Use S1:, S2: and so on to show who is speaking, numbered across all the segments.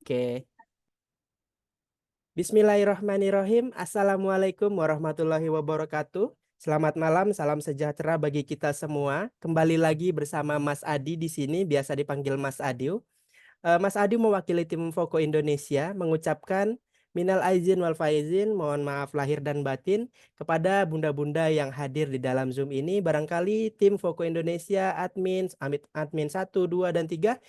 S1: Oke. Bismillahirrahmanirrahim. Assalamualaikum warahmatullahi wabarakatuh. Selamat malam, salam sejahtera bagi kita semua. Kembali lagi bersama Mas Adi di sini, biasa dipanggil Mas Adiu. Mas Adi mewakili tim Foko Indonesia mengucapkan minal aizin wal faizin, mohon maaf lahir dan batin kepada bunda-bunda yang hadir di dalam Zoom ini. Barangkali tim Foko Indonesia, admin 1, 2, dan 3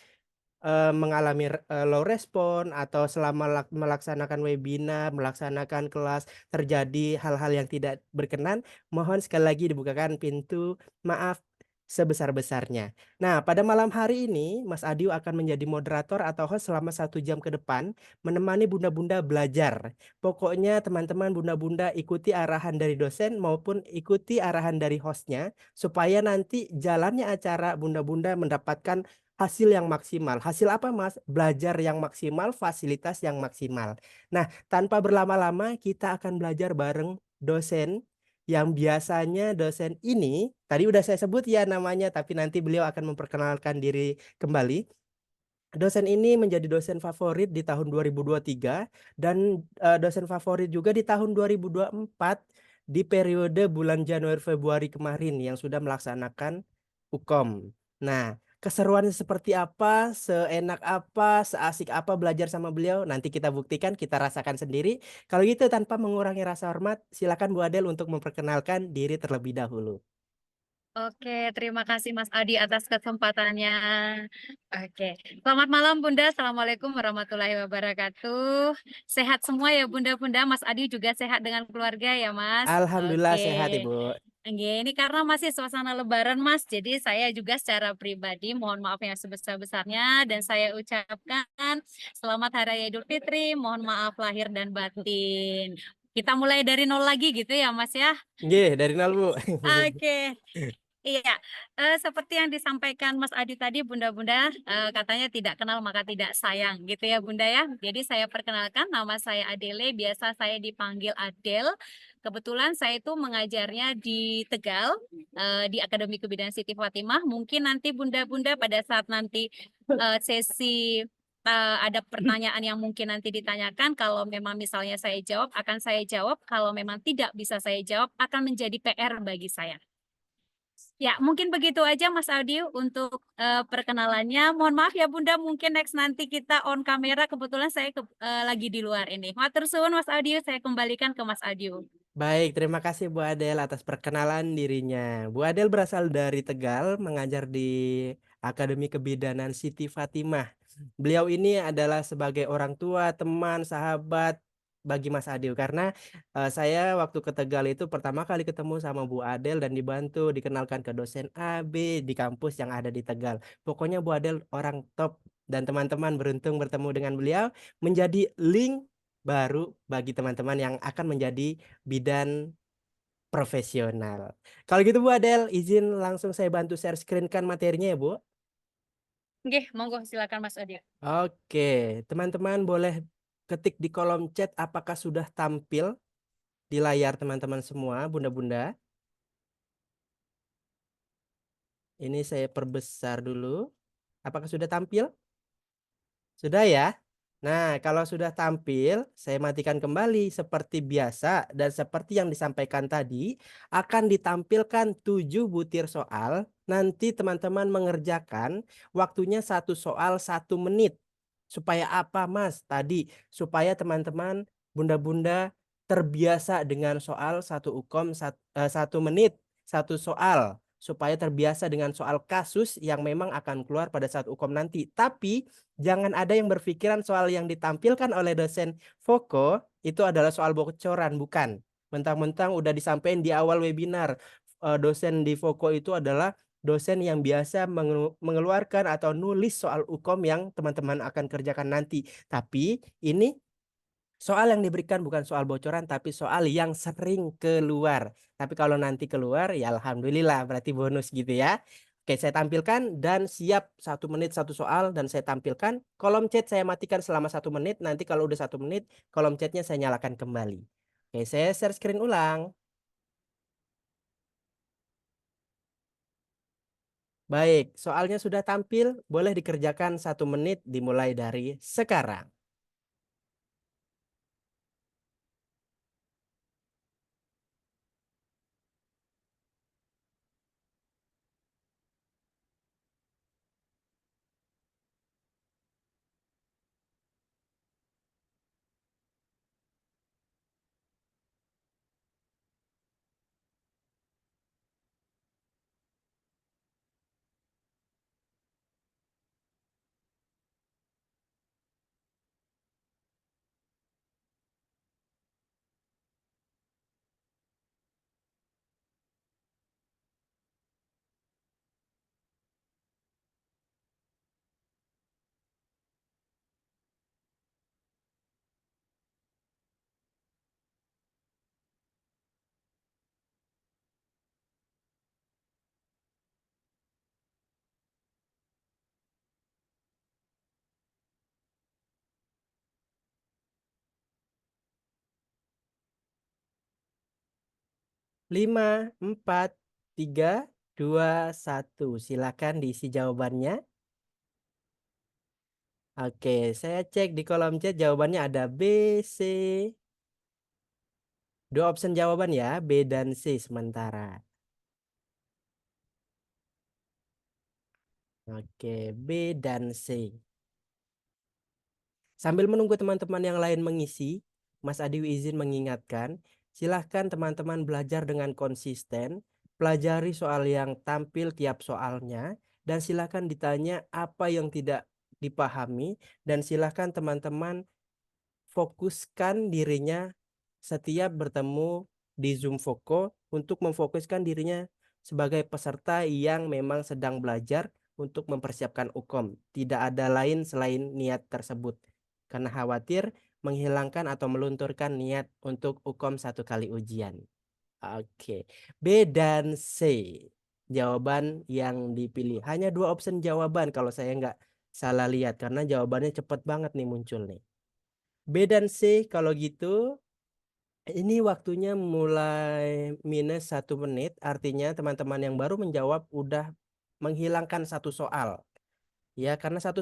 S1: mengalami low respon atau selama melaksanakan webinar, melaksanakan kelas terjadi hal-hal yang tidak berkenan, mohon sekali lagi dibukakan pintu maaf sebesar-besarnya. Nah, pada malam hari ini Mas Adiu akan menjadi moderator atau host selama 1 jam ke depan, menemani bunda-bunda belajar. Pokoknya teman-teman bunda-bunda ikuti arahan dari dosen maupun ikuti arahan dari hostnya, supaya nanti jalannya acara bunda-bunda mendapatkan hasil yang maksimal. Hasil apa, Mas? Belajar yang maksimal, fasilitas yang maksimal. Nah, tanpa berlama-lama kita akan belajar bareng dosen yang biasanya dosen ini tadi udah saya sebut ya namanya, tapi nanti beliau akan memperkenalkan diri kembali. Dosen ini menjadi dosen favorit di tahun 2023 dan dosen favorit juga di tahun 2024 di periode bulan Januari Februari kemarin yang sudah melaksanakan UKOM. Nah, keseruannya seperti apa, seenak apa, seasik apa belajar sama beliau, nanti kita buktikan, kita rasakan sendiri. Kalau gitu tanpa mengurangi rasa hormat, silakan Bu Adel untuk memperkenalkan diri terlebih dahulu.
S2: Oke, terima kasih Mas Adi atas kesempatannya. Oke, selamat malam Bunda. Assalamualaikum warahmatullahi wabarakatuh. Sehat semua ya Bunda-Bunda. Mas Adi juga sehat dengan keluarga ya Mas.
S1: Alhamdulillah sehat
S2: Oke.
S1: Ibu.
S2: Oke, ini karena masih suasana Lebaran Mas, jadi saya juga secara pribadi mohon maaf yang sebesar-besarnya dan saya ucapkan selamat Hari Raya Idul Fitri. Mohon maaf lahir dan batin. Kita mulai dari nol lagi gitu ya Mas ya.
S1: Nggih, dari nol Bu.
S2: Oke. Iya, seperti yang disampaikan Mas Adi tadi Bunda-Bunda, katanya tidak kenal maka tidak sayang gitu ya Bunda ya. Jadi saya perkenalkan nama saya Adele, biasa saya dipanggil Adel. Kebetulan saya itu mengajarnya di Tegal, di Akademi Kebidanan Siti Fatimah. Mungkin nanti Bunda-Bunda pada saat nanti sesi ada pertanyaan yang mungkin nanti ditanyakan, kalau memang misalnya saya jawab, akan saya jawab. Kalau memang tidak bisa saya jawab, akan menjadi PR bagi saya. Ya, mungkin begitu aja Mas Audi untuk perkenalannya. Mohon maaf ya Bunda, mungkin next nanti kita on kamera. Kebetulan saya lagi di luar ini. Matur suwun Mas Audi, saya kembalikan ke Mas Audi.
S1: Baik, terima kasih Bu Adel atas perkenalan dirinya. Bu Adel berasal dari Tegal, mengajar di Akademi Kebidanan Siti Fatimah. Beliau ini adalah sebagai orang tua, teman, sahabat bagi Mas Adil karena saya waktu ke Tegal itu pertama kali ketemu sama Bu Adel dan dibantu dikenalkan ke dosen A, B di kampus yang ada di Tegal. Pokoknya Bu Adel orang top dan teman-teman beruntung bertemu dengan beliau, menjadi link baru bagi teman-teman yang akan menjadi bidan profesional. Kalau gitu Bu Adel, izin langsung saya bantu share screen kan materinya ya Bu.
S2: Oke, monggo silakan Mas Audi.
S1: Oke, teman-teman boleh ketik di kolom chat apakah sudah tampil di layar teman-teman semua, bunda-bunda. Ini saya perbesar dulu. Apakah sudah tampil? Sudah ya? Nah, kalau sudah tampil, saya matikan kembali seperti biasa dan seperti yang disampaikan tadi, akan ditampilkan 7 butir soal. Nanti teman-teman mengerjakan waktunya 1 soal 1 menit. Supaya apa, Mas? Tadi supaya teman-teman bunda-bunda terbiasa dengan soal 1 UKOM 1 menit 1 soal. Supaya terbiasa dengan soal kasus yang memang akan keluar pada saat UKOM nanti. Tapi jangan ada yang berpikiran soal yang ditampilkan oleh dosen Foko itu adalah soal bocoran, bukan. Mentang-mentang udah disampaikan di awal webinar, dosen di Foko itu adalah dosen yang biasa mengeluarkan atau nulis soal UKOM yang teman-teman akan kerjakan nanti. Tapi ini soal yang diberikan bukan soal bocoran, tapi soal yang sering keluar. Tapi kalau nanti keluar, ya alhamdulillah, berarti bonus gitu ya. Oke, saya tampilkan dan siap 1 menit 1 soal dan saya tampilkan. Kolom chat saya matikan selama 1 menit. Nanti kalau udah 1 menit, kolom chatnya saya nyalakan kembali. Oke, saya share screen ulang. Baik, soalnya sudah tampil, boleh dikerjakan 1 menit dimulai dari sekarang. 5, 4, 3, 2, 1. Silakan diisi jawabannya. Oke, saya cek di kolom chat jawabannya ada B, C. Dua option jawaban ya, B dan C sementara. Oke, B dan C. Sambil menunggu teman-teman yang lain mengisi, Mas Adi izin mengingatkan, silahkan teman-teman belajar dengan konsisten, pelajari soal yang tampil tiap soalnya, dan silahkan ditanya apa yang tidak dipahami, dan silahkan teman-teman fokuskan dirinya setiap bertemu di Zoom Voko untuk memfokuskan dirinya sebagai peserta yang memang sedang belajar untuk mempersiapkan UKOM. Tidak ada lain selain niat tersebut. Karena khawatir menghilangkan atau melunturkan niat untuk UKOM 1 kali ujian. Oke, B dan C. Jawaban yang dipilih. Hanya 2 option jawaban kalau saya nggak salah lihat. Karena jawabannya cepat banget nih muncul nih. B dan C kalau gitu ini waktunya mulai minus 1 menit, artinya teman-teman yang baru menjawab udah menghilangkan 1 soal. Ya, karena satu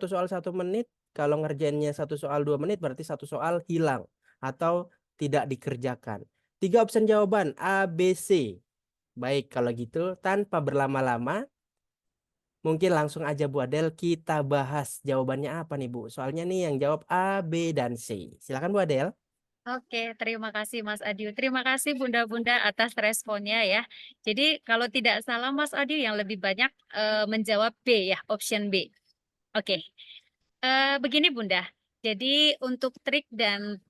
S1: soal 1 menit, kalau ngerjainnya 1 soal 2 menit berarti 1 soal hilang atau tidak dikerjakan. 3 option jawaban A, B, C. Baik, kalau gitu tanpa berlama-lama, mungkin langsung aja Bu Adel kita bahas jawabannya apa nih Bu. Soalnya nih yang jawab A, B, dan C. Silakan Bu Adel.
S2: Oke, terima kasih Mas Adiu. Terima kasih Bunda-Bunda atas responnya ya. Jadi kalau tidak salah Mas Adiu yang lebih banyak menjawab B ya, option B. Oke, begini Bunda. Jadi untuk trik dan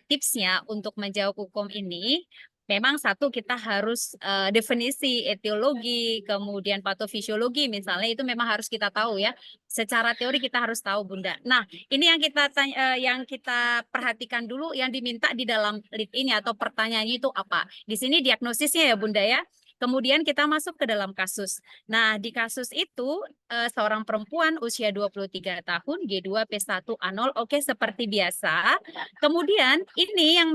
S2: tipsnya untuk menjawab hukum ini, memang satu kita harus definisi etiologi, kemudian patofisiologi misalnya itu memang harus kita tahu ya. Secara teori kita harus tahu Bunda. Nah, ini yang kita yang kita perhatikan dulu yang diminta di dalam lead ini atau pertanyaannya itu apa. Di sini diagnosisnya ya Bunda ya. Kemudian kita masuk ke dalam kasus. Nah, di kasus itu seorang perempuan usia 23 tahun, G2P1A0, oke seperti biasa. Kemudian ini yang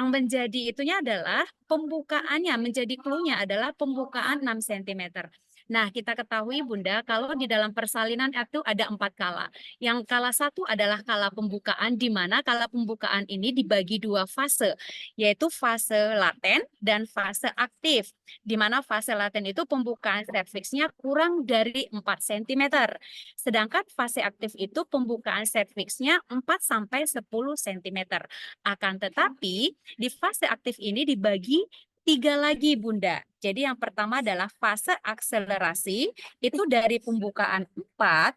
S2: menjadi itunya adalah pembukaannya, menjadi clue-nya adalah pembukaan 6 cm. Nah, kita ketahui Bunda, kalau di dalam persalinan itu ada 4 kala. Yang kala satu adalah kala pembukaan, di mana kala pembukaan ini dibagi 2 fase, yaitu fase laten dan fase aktif. Di mana fase laten itu pembukaan serviksnya kurang dari 4 cm. Sedangkan fase aktif itu pembukaan serviksnya 4 sampai 10 cm. Akan tetapi di fase aktif ini dibagi 3 lagi Bunda. Jadi yang pertama adalah fase akselerasi, itu dari pembukaan 4,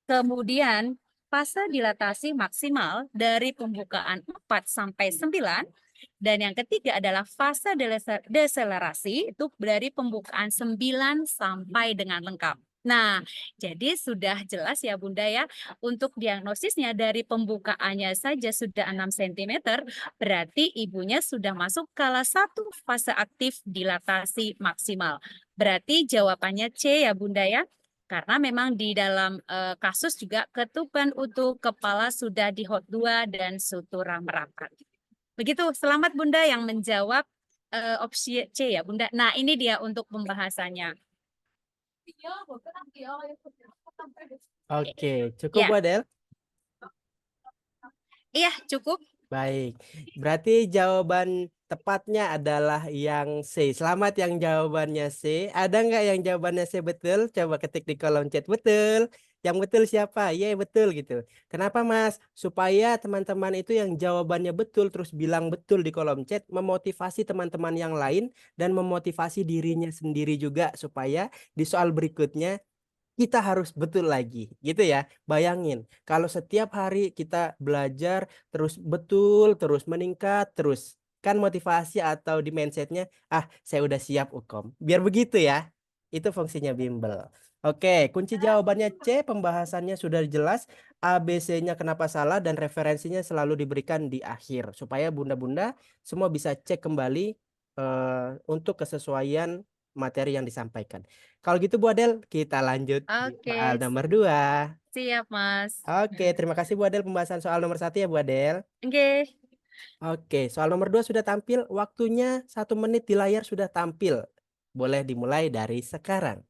S2: kemudian fase dilatasi maksimal dari pembukaan 4 sampai 9, dan yang ketiga adalah fase deselerasi, itu dari pembukaan 9 sampai dengan lengkap. Nah, jadi sudah jelas ya Bunda ya, untuk diagnosisnya dari pembukaannya saja sudah 6 cm, berarti ibunya sudah masuk kala 1 fase aktif dilatasi maksimal. Berarti jawabannya C ya Bunda ya. Karena memang di dalam kasus juga ketuban utuh kepala sudah di HOT 2 dan sutura merapat. Begitu, selamat Bunda yang menjawab opsi C ya Bunda. Nah ini dia untuk pembahasannya.
S1: Oke, cukup Bu
S2: Ya,
S1: Adel?
S2: iya cukup.
S1: Baik, berarti jawaban tepatnya adalah yang C. Selamat yang jawabannya C. Ada nggak yang jawabannya C betul? Coba ketik di kolom chat. Betul. Yang betul siapa? Iya betul gitu. Kenapa Mas? Supaya teman-teman itu yang jawabannya betul terus bilang betul di kolom chat, memotivasi teman-teman yang lain dan memotivasi dirinya sendiri juga supaya di soal berikutnya kita harus betul lagi gitu ya. Bayangin kalau setiap hari kita belajar terus betul terus meningkat terus, kan motivasi atau di mindsetnya saya udah siap UKOM, biar begitu ya. Itu fungsinya bimbel. Oke, kunci jawabannya C. Pembahasannya sudah jelas, ABC-nya kenapa salah dan referensinya selalu diberikan di akhir supaya bunda-bunda semua bisa cek kembali untuk kesesuaian materi yang disampaikan. Kalau gitu Bu Adel, kita lanjut di soal
S2: Oke,
S1: nomor 2.
S2: siap Mas.
S1: Oke, terima kasih Bu Adel pembahasan soal nomor 1 ya Bu Adel.
S2: Oke.
S1: Oke, soal nomor 2 sudah tampil, waktunya 1 menit di layar sudah tampil. Boleh dimulai dari sekarang.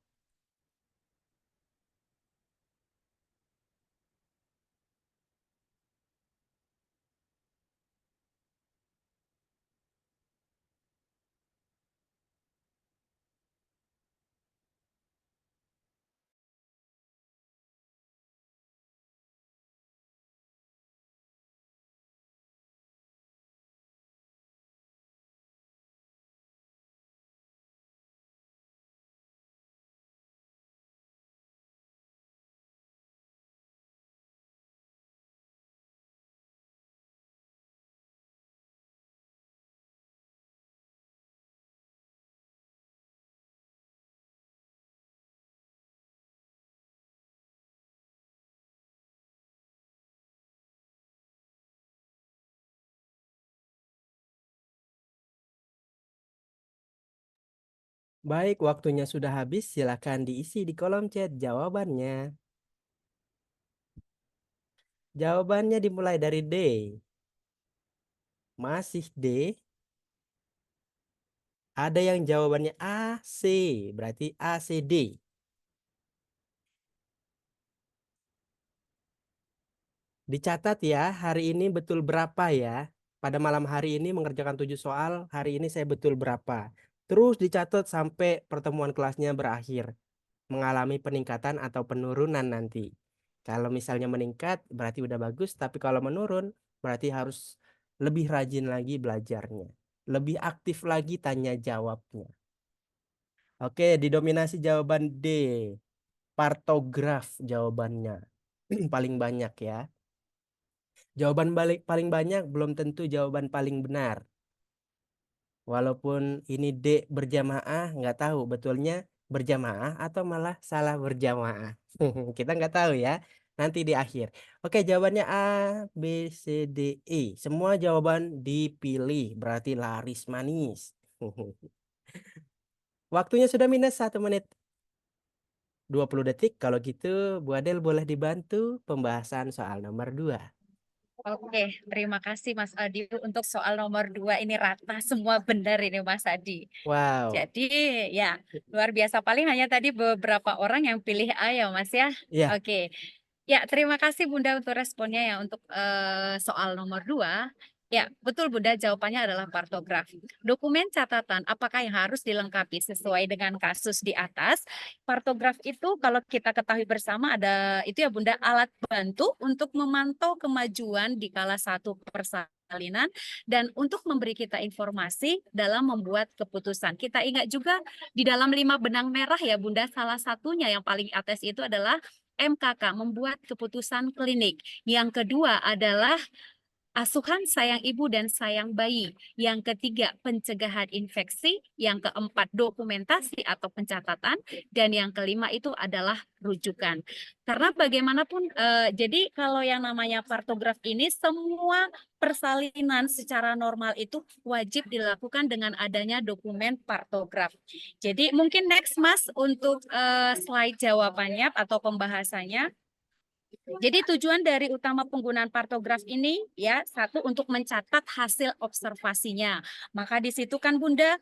S1: Baik, waktunya sudah habis, silakan diisi di kolom chat jawabannya. Jawabannya dimulai dari D. Masih D. Ada yang jawabannya A, C, berarti A, C, D. Dicatat ya, hari ini betul berapa ya. Pada malam hari ini mengerjakan 7 soal, hari ini saya betul berapa. Terus dicatat sampai pertemuan kelasnya berakhir. Mengalami peningkatan atau penurunan nanti. Kalau misalnya meningkat berarti udah bagus, tapi kalau menurun berarti harus lebih rajin lagi belajarnya. Lebih aktif lagi tanya jawabnya. Oke, didominasi jawaban D. Partograf jawabannya. Paling banyak ya. Jawaban balik paling banyak belum tentu jawaban paling benar. Walaupun ini D berjamaah, nggak tahu betulnya berjamaah atau malah salah berjamaah. Kita nggak tahu ya. Nanti di akhir. Oke, jawabannya A, B, C, D, E. Semua jawaban dipilih, berarti laris manis. Waktunya sudah minus 1 menit 20 detik. Kalau gitu, Bu Adel boleh dibantu pembahasan soal nomor 2.
S2: Oke, terima kasih Mas Adi untuk soal nomor 2 ini rata semua benar ini Mas Adi.
S1: Wow.
S2: Jadi ya luar biasa paling hanya tadi beberapa orang yang pilih A ya Mas ya.
S1: Iya.
S2: Oke. Ya, terima kasih Bunda untuk responnya ya untuk soal nomor 2. Ya, betul Bunda, jawabannya adalah kartografi. Dokumen catatan apakah yang harus dilengkapi sesuai dengan kasus di atas. Kartograf itu kalau kita ketahui bersama ada itu ya Bunda alat bantu untuk memantau kemajuan di kala satu persalinan dan untuk memberi kita informasi dalam membuat keputusan. Kita ingat juga di dalam 5 benang merah ya Bunda, salah satunya yang paling atas itu adalah MKK, membuat keputusan klinik. Yang kedua adalah asuhan sayang ibu dan sayang bayi. Yang ketiga, pencegahan infeksi. Yang keempat, dokumentasi atau pencatatan. Dan yang kelima itu adalah rujukan. Karena bagaimanapun, jadi kalau yang namanya kartograf ini, semua persalinan secara normal itu wajib dilakukan dengan adanya dokumen kartograf. Jadi mungkin next Mas untuk slide jawabannya atau pembahasannya. Jadi tujuan dari utama penggunaan partograf ini ya satu untuk mencatat hasil observasinya. Maka di situ kan Bunda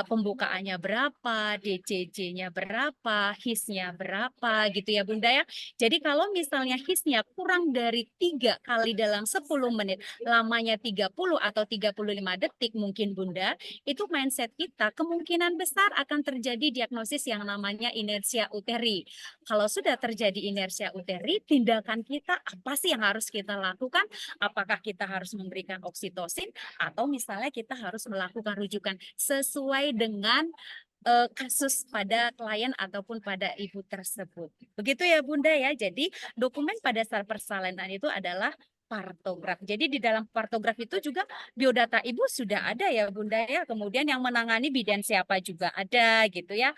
S2: pembukaannya berapa, DCJ-nya berapa, HIS-nya berapa gitu ya Bunda ya. Jadi kalau misalnya HIS-nya kurang dari 3 kali dalam 10 menit, lamanya 30 atau 35 detik mungkin Bunda, itu mindset kita kemungkinan besar akan terjadi diagnosis yang namanya inersia uteri. Kalau sudah terjadi inersia uteri, tindakan kita apa sih yang harus kita lakukan? Apakah kita harus memberikan oksitosin atau misalnya kita harus melakukan rujukan sesuai dengan kasus pada klien ataupun pada ibu tersebut. Begitu ya Bunda ya. Jadi dokumen pada saat persalinan itu adalah partograf. Jadi di dalam partograf itu juga biodata ibu sudah ada ya Bunda ya. Kemudian yang menangani bidan siapa juga ada gitu ya.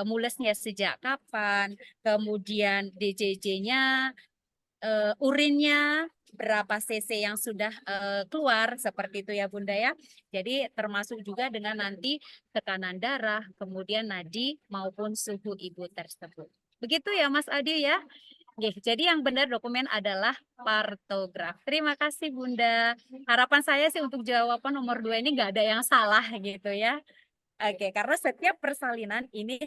S2: Mulesnya sejak kapan, kemudian DJJ-nya, urinnya, berapa cc yang sudah keluar seperti itu ya Bunda ya. Jadi termasuk juga dengan nanti tekanan darah, kemudian nadi maupun suhu ibu tersebut. Begitu ya Mas Adi ya. Jadi yang benar dokumen adalah partograf. Terima kasih Bunda. Harapan saya sih untuk jawaban nomor 2 ini nggak ada yang salah gitu ya. Oke, karena setiap persalinan ini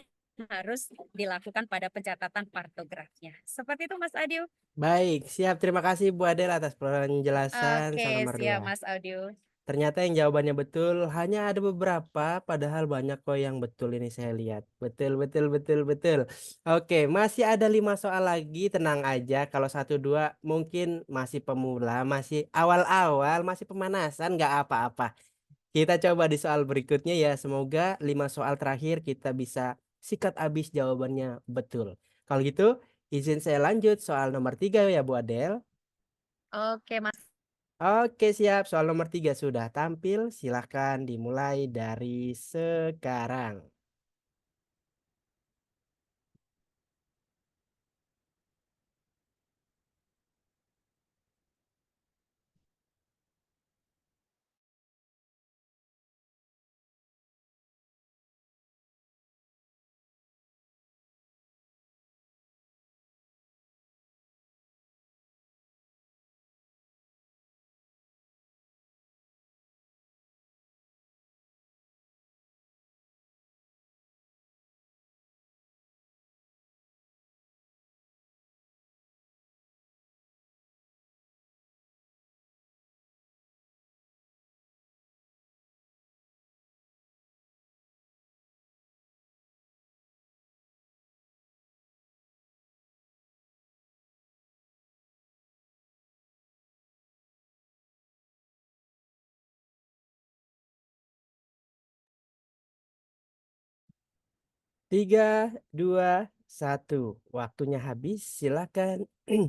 S2: harus dilakukan pada pencatatan partografnya. Seperti itu Mas Adio.
S1: Baik, siap. Terima kasih Bu Adel atas penjelasan soal
S2: Oke,
S1: nomor
S2: siap
S1: 2.
S2: Mas Adio.
S1: Ternyata yang jawabannya betul hanya ada beberapa, padahal banyak kok yang betul ini saya lihat. Betul, betul, betul, betul. Oke, masih ada 5 soal lagi, tenang aja. Kalau 1, 2 mungkin masih pemula, masih awal-awal, masih pemanasan, nggak apa-apa. Kita coba di soal berikutnya ya. Semoga 5 soal terakhir kita bisa sikat habis jawabannya betul. Kalau gitu, izin saya lanjut soal nomor 3 ya Bu Adel.
S2: Oke Mas.
S1: Oke siap, soal nomor 3 sudah tampil, silahkan dimulai dari sekarang. 3, 2, 1. Waktunya habis, silahkan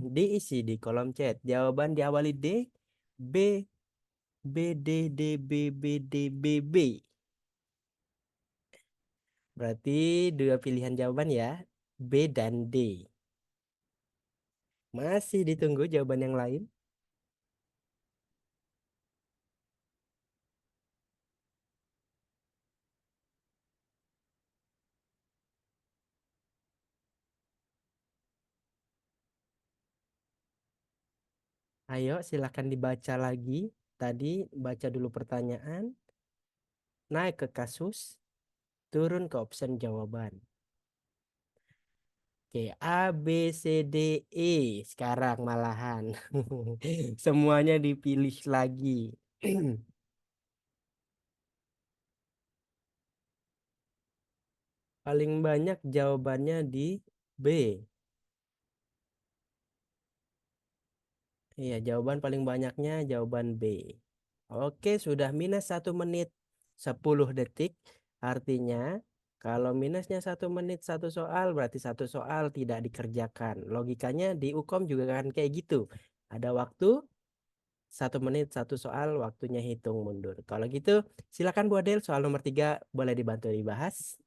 S1: diisi di kolom chat. Jawaban diawali D, B, B, D, D, B, B, D, B, B. Berarti 2 pilihan jawaban ya, B dan D. Masih ditunggu jawaban yang lain. Ayo silahkan dibaca lagi. Tadi baca dulu pertanyaan, naik ke kasus, turun ke option jawaban. Oke, A, B, C, D, E. Sekarang malahan. Semuanya dipilih lagi. Paling banyak jawabannya di B. Iya, jawaban paling banyaknya jawaban B. Oke, sudah minus 1 menit 10 detik. Artinya kalau minusnya 1 menit 1 soal, berarti 1 soal tidak dikerjakan. Logikanya di UKOM juga kan kayak gitu. Ada waktu 1 menit 1 soal, waktunya hitung mundur. Kalau gitu, silakan Bu Adel, soal nomor 3 boleh dibantu dibahas.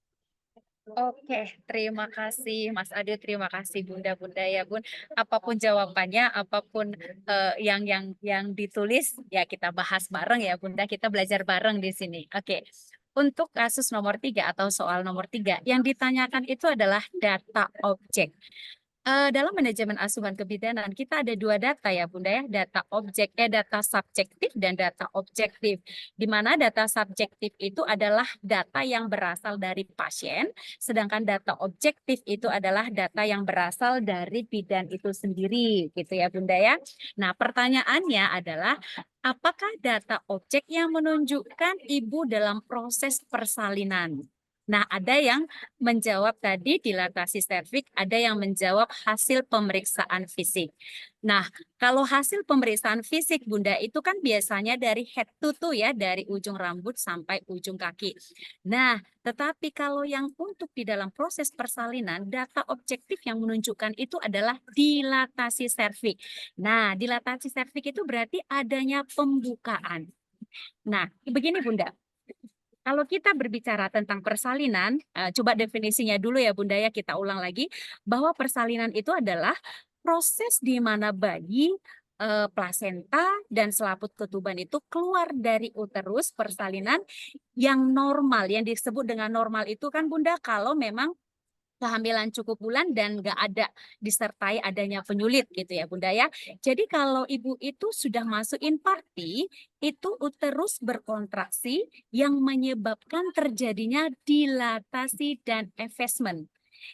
S2: Oke, terima kasih Mas Ade, terima kasih Bunda-bunda ya Bun. Apapun jawabannya, apapun yang ditulis ya kita bahas bareng ya Bunda, kita belajar bareng di sini. Oke. Untuk kasus nomor 3 atau soal nomor 3, yang ditanyakan itu adalah data objek. Dalam manajemen asuhan kebidanan kita ada 2 data ya Bunda ya, data subjektif dan data objektif. Di mana data subjektif itu adalah data yang berasal dari pasien, sedangkan data objektif itu adalah data yang berasal dari bidan itu sendiri, gitu ya Bunda ya. Nah, pertanyaannya adalah apakah data objek yang menunjukkan ibu dalam proses persalinan? Nah, ada yang menjawab tadi dilatasi serviks, ada yang menjawab hasil pemeriksaan fisik. Nah, kalau hasil pemeriksaan fisik Bunda itu kan biasanya dari head to toe ya, dari ujung rambut sampai ujung kaki. Nah, tetapi kalau yang untuk di dalam proses persalinan, data objektif yang menunjukkan itu adalah dilatasi serviks. Nah, dilatasi serviks itu berarti adanya pembukaan. Nah, begini Bunda. Kalau kita berbicara tentang persalinan, coba definisinya dulu ya Bunda ya, kita ulang lagi, bahwa persalinan itu adalah proses di mana bayi, plasenta, dan selaput ketuban itu keluar dari uterus persalinan yang normal, yang disebut dengan normal itu kan Bunda, kalau memang kehamilan cukup bulan dan nggak ada disertai adanya penyulit gitu ya Bunda ya. Jadi kalau ibu itu sudah masuk infarti, itu uterus berkontraksi yang menyebabkan terjadinya dilatasi dan effacement.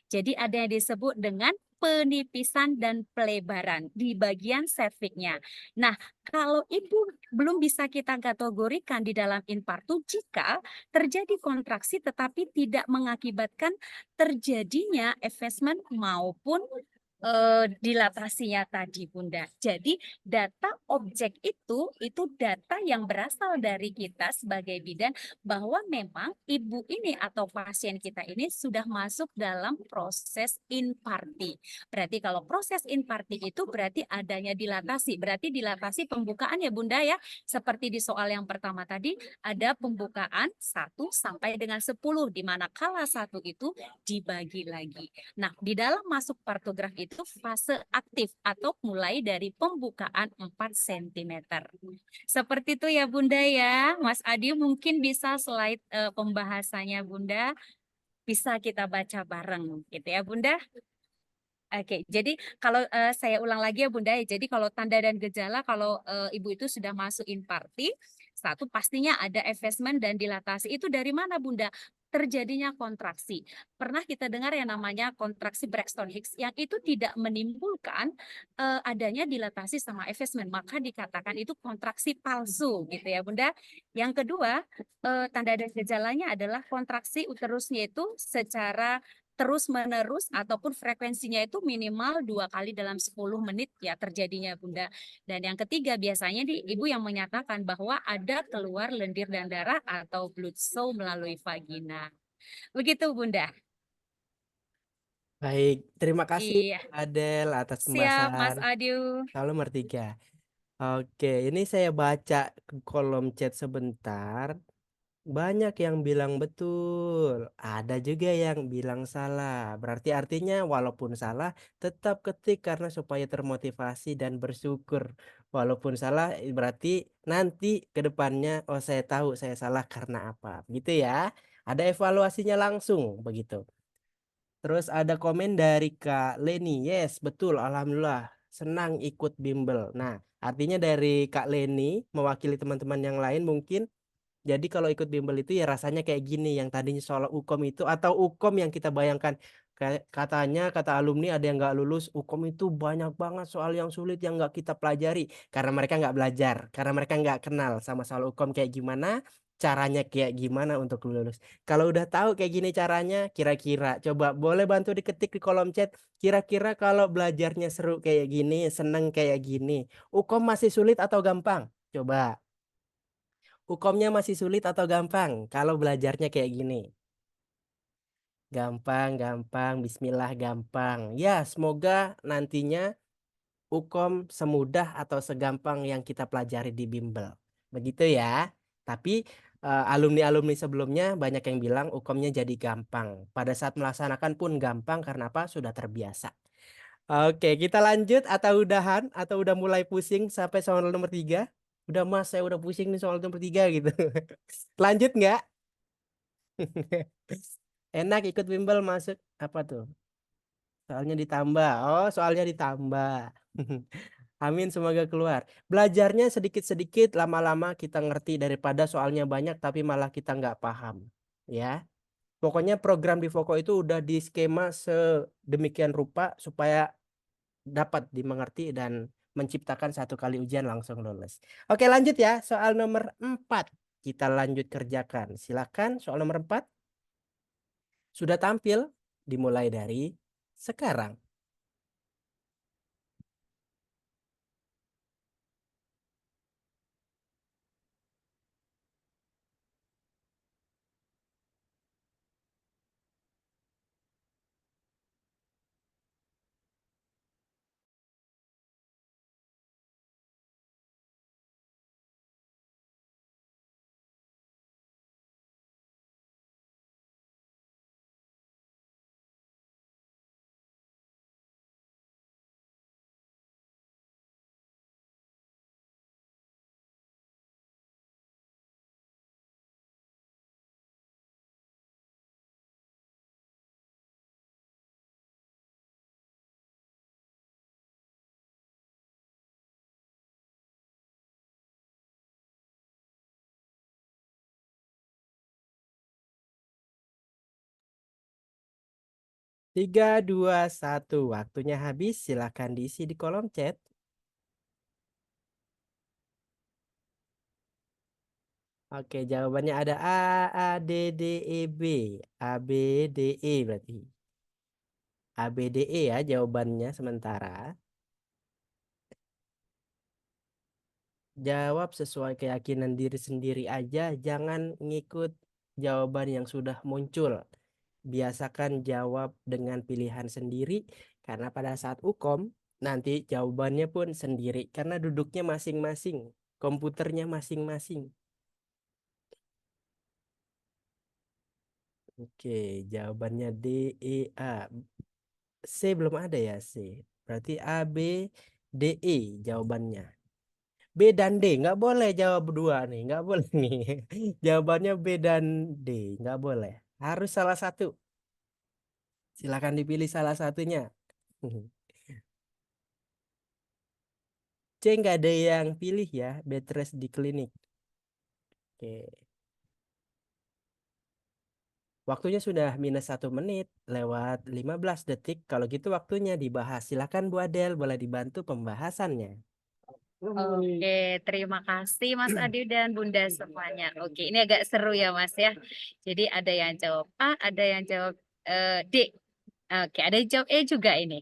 S2: Jadi ada yang disebut dengan penipisan dan pelebaran di bagian serviknya. Nah, kalau ibu belum bisa kita kategorikan di dalam infartu jika terjadi kontraksi tetapi tidak mengakibatkan terjadinya effacement maupun dilatasinya tadi Bunda. Jadi data objek itu data yang berasal dari kita sebagai bidan bahwa memang ibu ini atau pasien kita ini sudah masuk dalam proses infarti. Berarti kalau proses infarti itu berarti adanya dilatasi. Berarti dilatasi pembukaan ya Bunda ya. Seperti di soal yang pertama tadi ada pembukaan 1 sampai dengan 10 di mana kala 1 itu dibagi lagi. Nah, di dalam masuk partograf itu fase aktif atau mulai dari pembukaan 4 cm. Seperti itu ya Bunda ya. Mas Adi mungkin bisa slide pembahasannya Bunda bisa kita baca bareng gitu ya Bunda. Oke, jadi kalau saya ulang lagi ya Bunda ya. Jadi kalau tanda dan gejala kalau ibu itu sudah masuk infarti, satu pastinya ada effacement dan dilatasi. Itu dari mana Bunda? Terjadinya kontraksi. Pernah kita dengar yang namanya kontraksi Braxton Hicks yang itu tidak menimbulkan adanya dilatasi sama effacement, maka dikatakan itu kontraksi palsu gitu ya Bunda. Yang kedua, tanda dan gejalanya adalah kontraksi uterusnya itu secara terus-menerus ataupun frekuensinya itu minimal 2 kali dalam 10 menit ya terjadinya Bunda. Dan yang ketiga biasanya di ibu yang menyatakan bahwa ada keluar lendir dan darah atau blood show melalui vagina. Begitu Bunda.
S1: Baik, terima kasih
S2: Iya,
S1: Adel atas
S2: siap Mas
S1: pembahasan
S2: Adiu.
S1: soal nomor 3. Oke, ini saya baca ke kolom chat sebentar. Banyak yang bilang betul, ada juga yang bilang salah. Berarti artinya walaupun salah, tetap ketik karena supaya termotivasi dan bersyukur. Walaupun salah, berarti nanti ke depannya, oh saya tahu saya salah karena apa. Gitu ya. Ada evaluasinya langsung begitu. Terus ada komen dari Kak Leni. Yes, betul. Alhamdulillah. Senang ikut bimbel. Nah, artinya dari Kak Leni mewakili teman-teman yang lain mungkin. Jadi kalau ikut bimbel itu ya rasanya kayak gini. Yang tadinya soal ukom itu atau ukom yang kita bayangkan. Katanya kata alumni ada yang nggak lulus. Ukom itu banyak banget soal yang sulit yang nggak kita pelajari. Karena mereka nggak belajar. Karena mereka nggak kenal sama soal ukom kayak gimana. Caranya kayak gimana untuk lulus. Kalau udah tahu kayak gini caranya, kira-kira coba boleh bantu diketik di kolom chat. Kira-kira kalau belajarnya seru kayak gini, seneng kayak gini, Ukom masih sulit atau gampang? Coba. Ukomnya masih sulit atau gampang kalau belajarnya kayak gini? Gampang, gampang, bismillah gampang. Ya, semoga nantinya Ukom semudah atau segampang yang kita pelajari di bimbel. Begitu ya. Tapi alumni-alumni sebelumnya banyak yang bilang Ukomnya jadi gampang. Pada saat melaksanakan pun gampang karena apa? Sudah terbiasa. Oke, kita lanjut atau udahan atau udah mulai pusing sampai soal nomor 3? Udah Mas, saya udah pusing nih soal nomor 3 gitu. Lanjut nggak? Enak ikut bimbel masuk apa tuh? Soalnya ditambah. Oh, soalnya ditambah. Amin, semoga keluar. Belajarnya sedikit-sedikit, lama-lama kita ngerti daripada soalnya banyak tapi malah kita nggak paham. Ya, pokoknya program di Voko itu udah di skema sedemikian rupa supaya dapat dimengerti dan menciptakan satu kali ujian langsung lulus. Oke, lanjut ya. Soal nomor 4. Kita lanjut kerjakan. Silakan soal nomor 4. Sudah tampil? Dimulai dari sekarang. 3, 2, 1. Waktunya habis. Silakan diisi di kolom chat. Oke, jawabannya ada A, D, D, E, B. A, B, D, E berarti. A, B, D, E ya jawabannya sementara. Jawab sesuai keyakinan diri sendiri aja, jangan ngikut jawaban yang sudah muncul. Biasakan jawab dengan pilihan sendiri, karena pada saat UKOM nanti jawabannya pun sendiri, karena duduknya masing-masing, komputernya masing-masing. Oke, jawabannya D, E, A. C belum ada ya C. Berarti A, B, D, E jawabannya. B dan D, nggak boleh jawab dua nih, nggak boleh nih. Jawabannya B dan D, nggak boleh. Harus salah satu. Silakan dipilih salah satunya. C nggak ada yang pilih ya, bed rest di klinik. Oke. Waktunya sudah minus 1 menit, lewat 15 detik. Kalau gitu waktunya dibahas. Silakan Bu Adel, boleh dibantu pembahasannya.
S2: Oke, terima kasih Mas Adi dan Bunda semuanya. Oke, ini agak seru ya Mas ya. Jadi ada yang jawab A, ada yang jawab D. Oke, ada yang jawab E juga ini.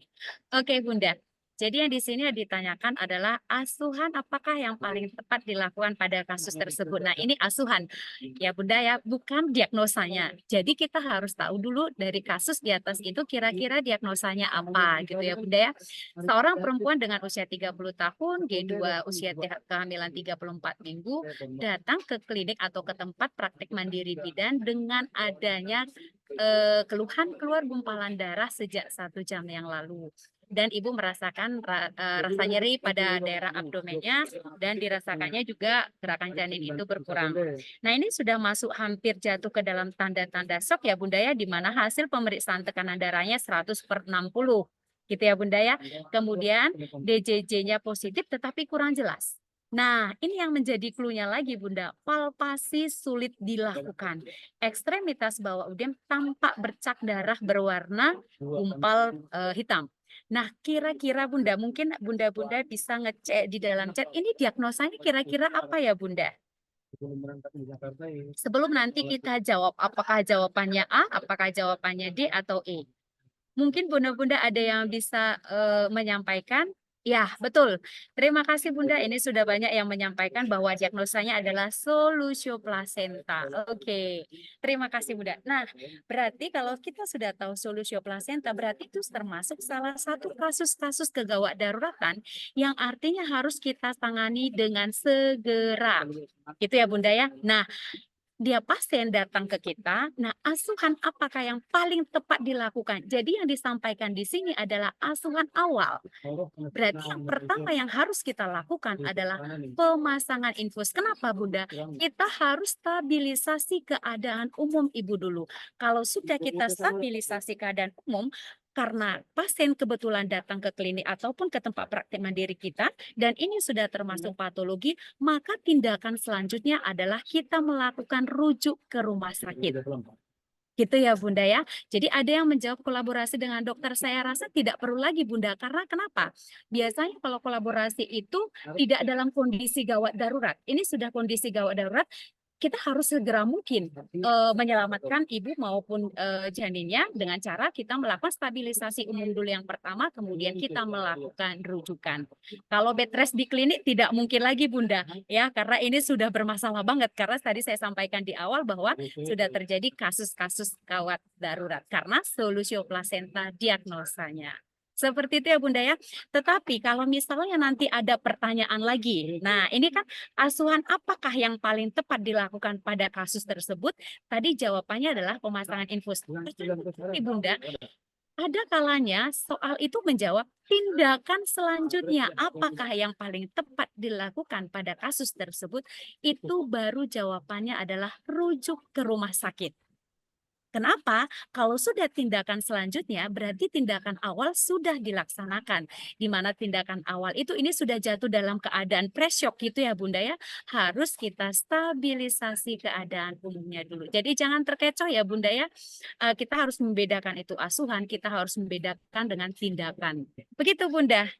S2: Oke, Bunda. Jadi yang di sini yang ditanyakan adalah asuhan apakah yang paling tepat dilakukan pada kasus tersebut. Nah, ini asuhan ya Bunda ya, bukan diagnosanya. Jadi kita harus tahu dulu dari kasus di atas itu kira-kira diagnosanya apa gitu ya Bunda ya. Seorang perempuan dengan usia 30 tahun, G2 usia kehamilan 34 minggu, datang ke klinik atau ke tempat praktik mandiri bidan dengan adanya keluhan keluar gumpalan darah sejak 1 jam yang lalu. Dan ibu merasakan rasa nyeri pada daerah abdomennya dan dirasakannya juga gerakan janin itu berkurang. Nah ini sudah masuk hampir jatuh ke dalam tanda-tanda shock ya Bunda ya, di mana hasil pemeriksaan tekanan darahnya 100/60 gitu ya Bunda ya. Kemudian DJJ-nya positif tetapi kurang jelas. Nah, ini yang menjadi clue-nya lagi Bunda, palpasi sulit dilakukan. Ekstremitas bawah udem tampak bercak darah berwarna gumpal hitam. Nah, kira-kira Bunda, mungkin Bunda-Bunda bisa ngecek di dalam chat, ini diagnosanya kira-kira apa ya Bunda? Sebelum nanti kita jawab, apakah jawabannya A, apakah jawabannya D atau E? Mungkin Bunda-Bunda ada yang bisa menyampaikan? Ya, betul. Terima kasih Bunda. Ini sudah banyak yang menyampaikan bahwa diagnosanya adalah solusio plasenta. Oke, terima kasih Bunda. Nah, berarti kalau kita sudah tahu solusio plasenta, berarti itu termasuk salah satu kasus-kasus kegawat daruratan yang artinya harus kita tangani dengan segera. Gitu ya Bunda ya. Nah, dia pasien datang ke kita, nah asuhan apakah yang paling tepat dilakukan? Jadi yang disampaikan di sini adalah asuhan awal. Berarti yang pertama yang harus kita lakukan adalah pemasangan infus. Kenapa Bunda? Kita harus stabilisasi keadaan umum Ibu dulu. Kalau sudah kita stabilisasi keadaan umum, karena pasien kebetulan datang ke klinik ataupun ke tempat praktik mandiri kita, dan ini sudah termasuk patologi, maka tindakan selanjutnya adalah kita melakukan rujuk ke rumah sakit. Gitu ya Bunda ya. Jadi ada yang menjawab kolaborasi dengan dokter, saya rasa tidak perlu lagi Bunda. Karena kenapa? Biasanya kalau kolaborasi itu tidak dalam kondisi gawat darurat. Ini sudah kondisi gawat darurat, kita harus segera mungkin menyelamatkan ibu maupun janinnya dengan cara kita melakukan stabilisasi umum dulu yang pertama, kemudian kita melakukan rujukan. Kalau bed rest di klinik tidak mungkin lagi Bunda, ya karena ini sudah bermasalah banget karena tadi saya sampaikan di awal bahwa sudah terjadi kasus-kasus gawat darurat karena solusio plasenta diagnosanya. Seperti itu ya Bunda ya. Tetapi kalau misalnya nanti ada pertanyaan lagi, nah ini kan asuhan apakah yang paling tepat dilakukan pada kasus tersebut? Tadi jawabannya adalah pemasangan infus. Tapi Bunda, ada kalanya soal itu menjawab tindakan selanjutnya apakah yang paling tepat dilakukan pada kasus tersebut, itu baru jawabannya adalah rujuk ke rumah sakit. Kenapa? Kalau sudah tindakan selanjutnya, berarti tindakan awal sudah dilaksanakan. Di mana tindakan awal itu ini sudah jatuh dalam keadaan pre-shock gitu ya Bunda ya. Harus kita stabilisasi keadaan umumnya dulu. Jadi jangan terkecoh ya Bunda ya. Kita harus membedakan itu asuhan, kita harus membedakan dengan tindakan. Begitu Bunda.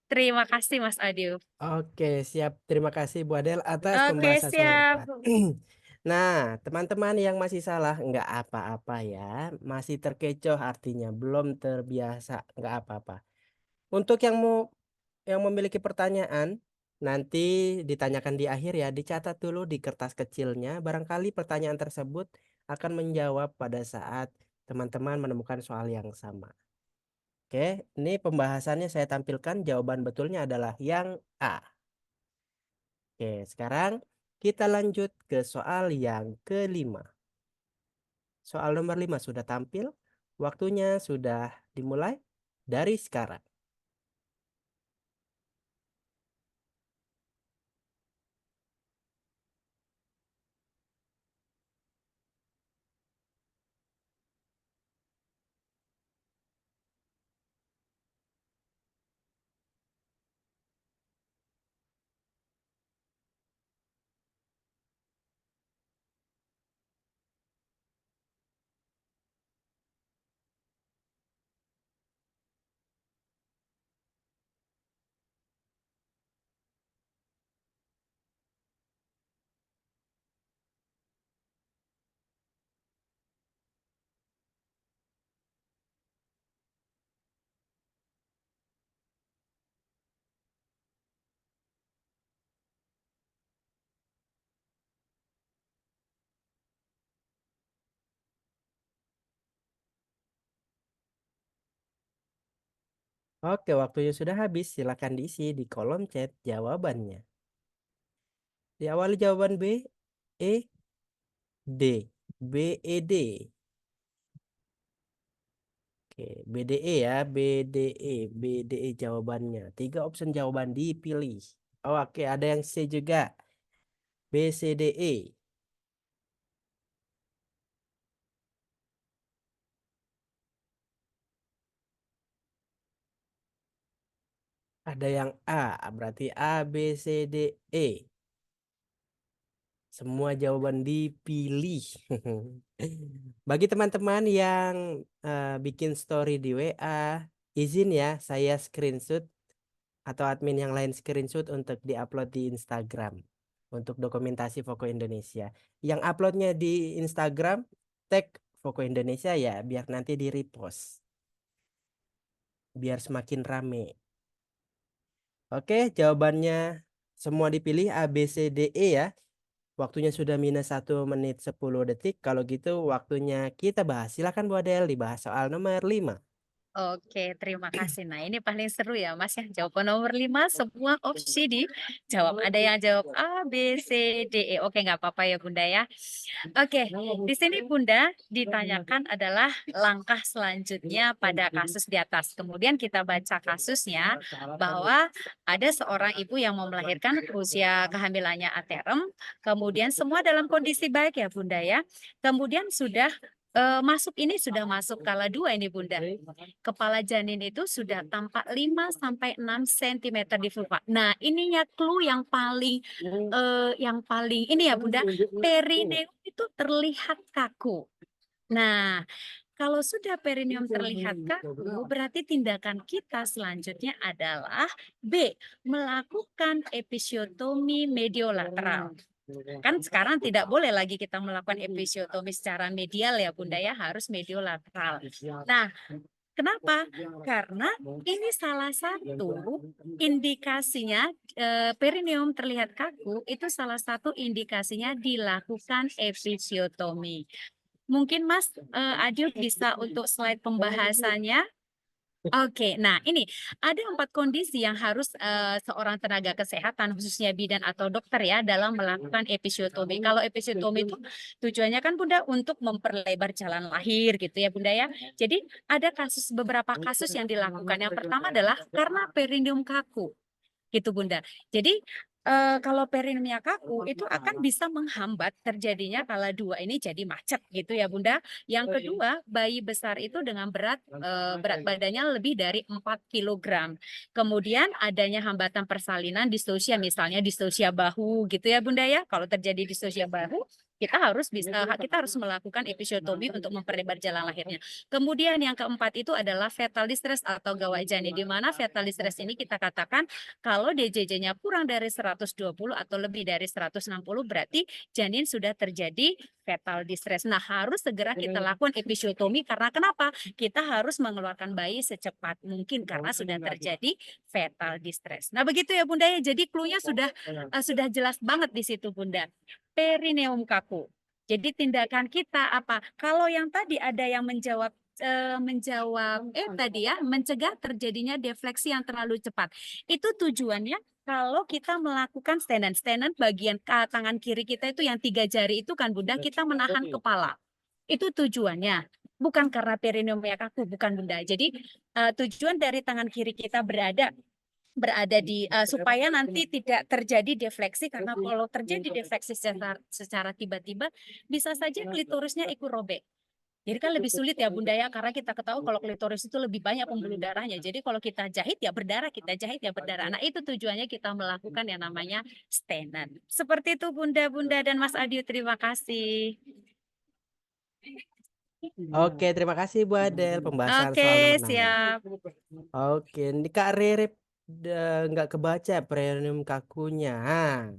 S2: Terima kasih Mas Adio.
S1: Oke, siap. Terima kasih Bu Adel atas
S2: Oke,
S1: pembahasan
S2: siap.
S1: singkat. Nah, teman-teman yang masih salah, nggak apa-apa ya. Masih terkecoh artinya, belum terbiasa, nggak apa-apa. Untuk yang memiliki pertanyaan, nanti ditanyakan di akhir ya, dicatat dulu di kertas kecilnya. Barangkali pertanyaan tersebut akan menjawab pada saat teman-teman menemukan soal yang sama. Oke, ini pembahasannya saya tampilkan. Jawaban betulnya adalah yang A. Oke, sekarang kita lanjut ke soal yang kelima. Soal nomor 5 sudah tampil. Waktunya sudah dimulai dari sekarang. Oke, waktunya sudah habis. Silakan diisi di kolom chat jawabannya. Diawali jawaban B, E, D. B, E, D. Oke, BDE ya, BDE, BDE jawabannya. 3 opsi jawaban dipilih. Oh, oke, ada yang C juga. B, C, D, E. Ada yang A, berarti A, B, C, D, E. Semua jawaban dipilih. Bagi teman-teman yang bikin story di WA, izin ya saya screenshot atau admin yang lain screenshot untuk diupload di Instagram untuk dokumentasi Foko Indonesia. Yang uploadnya di Instagram tag Foko Indonesia ya biar nanti di repost. Biar semakin rame. Oke, jawabannya semua dipilih A, B, C, D, E ya. Waktunya sudah minus 1 menit 10 detik. Kalau gitu waktunya kita bahas. Silakan Bu Adel dibahas soal nomor 5.
S2: Oke, terima kasih. Nah, ini paling seru ya, Mas ya. Jawaban nomor 5 semua opsi dijawab. Ada yang jawab A, B, C, D, E. Oke, nggak apa-apa ya, Bunda ya. Oke, di sini Bunda ditanyakan adalah langkah selanjutnya pada kasus di atas. Kemudian kita baca kasusnya bahwa ada seorang ibu yang mau melahirkan usia kehamilannya aterem, kemudian semua dalam kondisi baik ya, Bunda ya. Kemudian sudah masuk ini sudah masuk kala 2 ini Bunda. Kepala janin itu sudah tampak 5 sampai 6 cm di vulva. Nah, ininya clue yang paling ini ya Bunda, perineum itu terlihat kaku. Nah, kalau sudah perineum terlihat kaku, berarti tindakan kita selanjutnya adalah B, melakukan episiotomi mediolateral. Kan sekarang tidak boleh lagi kita melakukan episiotomi secara medial ya Bunda ya, harus mediolateral. Nah, kenapa? Karena ini salah satu indikasinya perineum terlihat kaku, itu salah satu indikasinya dilakukan episiotomi. Mungkin Mas Adil bisa untuk slide pembahasannya. Oke, nah ini ada 4 kondisi yang harus seorang tenaga kesehatan khususnya bidan atau dokter ya dalam melakukan episiotomi. Kalau episiotomi itu tujuannya kan Bunda untuk memperlebar jalan lahir gitu ya Bunda ya. Jadi ada beberapa kasus yang dilakukan. Yang pertama adalah karena perineum kaku gitu Bunda. Jadi kalau perineumia kaku itu akan bisa menghambat terjadinya kala dua ini jadi macet gitu ya Bunda. Yang kedua, bayi besar itu dengan berat badannya lebih dari 4 kilogram. Kemudian adanya hambatan persalinan distosia, misalnya distosia bahu gitu ya Bunda ya. Kalau terjadi distosia bahu, kita harus melakukan episiotomi untuk memperlebar jalan lahirnya. Kemudian yang keempat itu adalah fetal distress atau gawat janin, di mana fetal distress ini kita katakan kalau DJJ-nya kurang dari 120 atau lebih dari 160 berarti janin sudah terjadi fetal distress. Nah, harus segera kita lakukan episiotomi karena kenapa? Kita harus mengeluarkan bayi secepat mungkin karena sudah terjadi fetal distress. Nah, begitu ya Bunda ya. Jadi clue-nya sudah jelas banget di situ Bunda. Perineum kaku. Jadi tindakan kita apa? Kalau yang tadi ada yang mencegah terjadinya defleksi yang terlalu cepat. Itu tujuannya kalau kita melakukan stand bagian tangan kiri kita itu yang 3 jari itu kan Bunda, kita menahan kepala. Itu tujuannya. Bukan karena perineumia kaku, bukan Bunda. Jadi tujuan dari tangan kiri kita berada di supaya nanti tidak terjadi defleksi karena kalau terjadi defleksi secara tiba-tiba bisa saja klitorisnya ikut robek. Jadi kan lebih sulit ya Bunda ya karena kita ketahui kalau klitoris itu lebih banyak pembuluh darahnya. Jadi kalau kita jahit ya berdarah, kita jahit ya berdarah. Nah, itu tujuannya kita melakukan yang namanya stenan. Seperti itu Bunda-bunda dan Mas Adi, terima kasih.
S1: Oke, terima kasih Bu Adel pembahasan
S2: Oke,
S1: soal nomor 6 ini.
S2: siap.
S1: Oke, ini Kak Rere nggak kebaca perineum kakunya.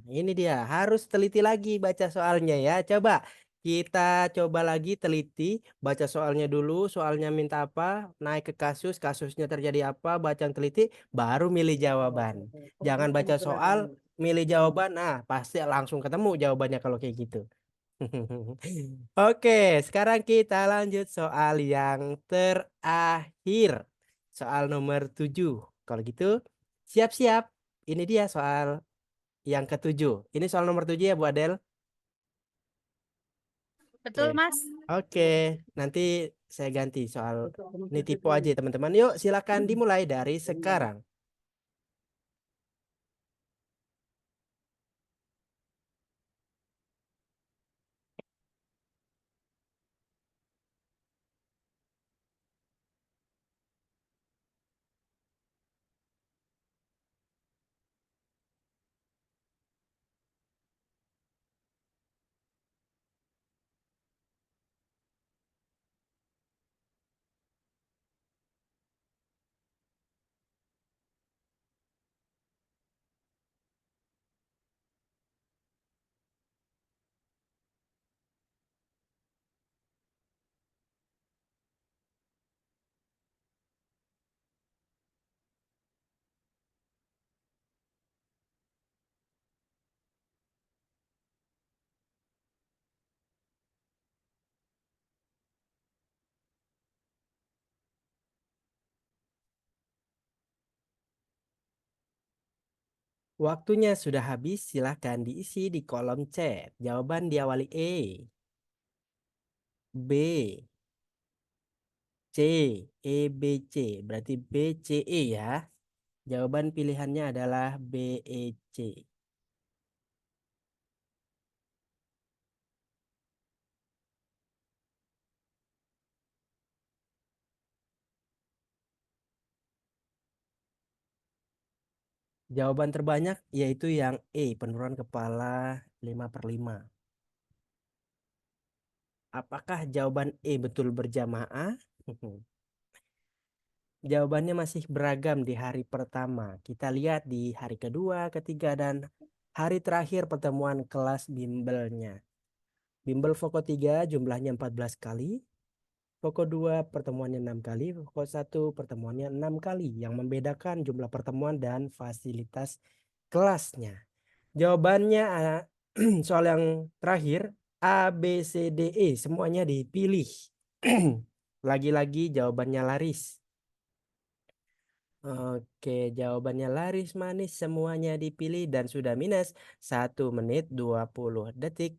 S1: Ini dia, harus teliti lagi baca soalnya ya. Coba kita coba lagi teliti, baca soalnya dulu, soalnya minta apa, naik ke kasus, kasusnya terjadi apa, baca yang teliti, baru milih jawaban. Jangan baca soal, milih jawaban, nah pasti langsung ketemu jawabannya kalau kayak gitu. Oke, sekarang kita lanjut soal yang terakhir. Soal nomor 7. Kalau gitu, siap-siap. Ini dia soal yang ketujuh. Ini soal nomor 7 ya, Bu Adel.
S2: Betul,
S1: Oke.
S2: Mas.
S1: Oke, nanti saya ganti soal ini tipe aja, teman-teman. Yuk, silakan dimulai dari sekarang. Waktunya sudah habis, silahkan diisi di kolom chat. Jawaban diawali E, B, C, E, B, C. Berarti B, C, E ya. Jawaban pilihannya adalah B, E, C. Jawaban terbanyak yaitu yang E, penurunan kepala 5/5. Apakah jawaban E betul berjamaah? Jawabannya masih beragam di hari pertama. Kita lihat di hari kedua, ketiga, dan hari terakhir pertemuan kelas bimbelnya. Bimbel Voko 3 jumlahnya 14 kali. Voko 2 pertemuannya 6 kali. Voko 1 pertemuannya 6 kali. Yang membedakan jumlah pertemuan dan fasilitas kelasnya. Jawabannya soal yang terakhir A, B, C, D, E semuanya dipilih. Lagi-lagi jawabannya laris. Oke, jawabannya laris manis semuanya dipilih dan sudah minus 1 menit 20 detik.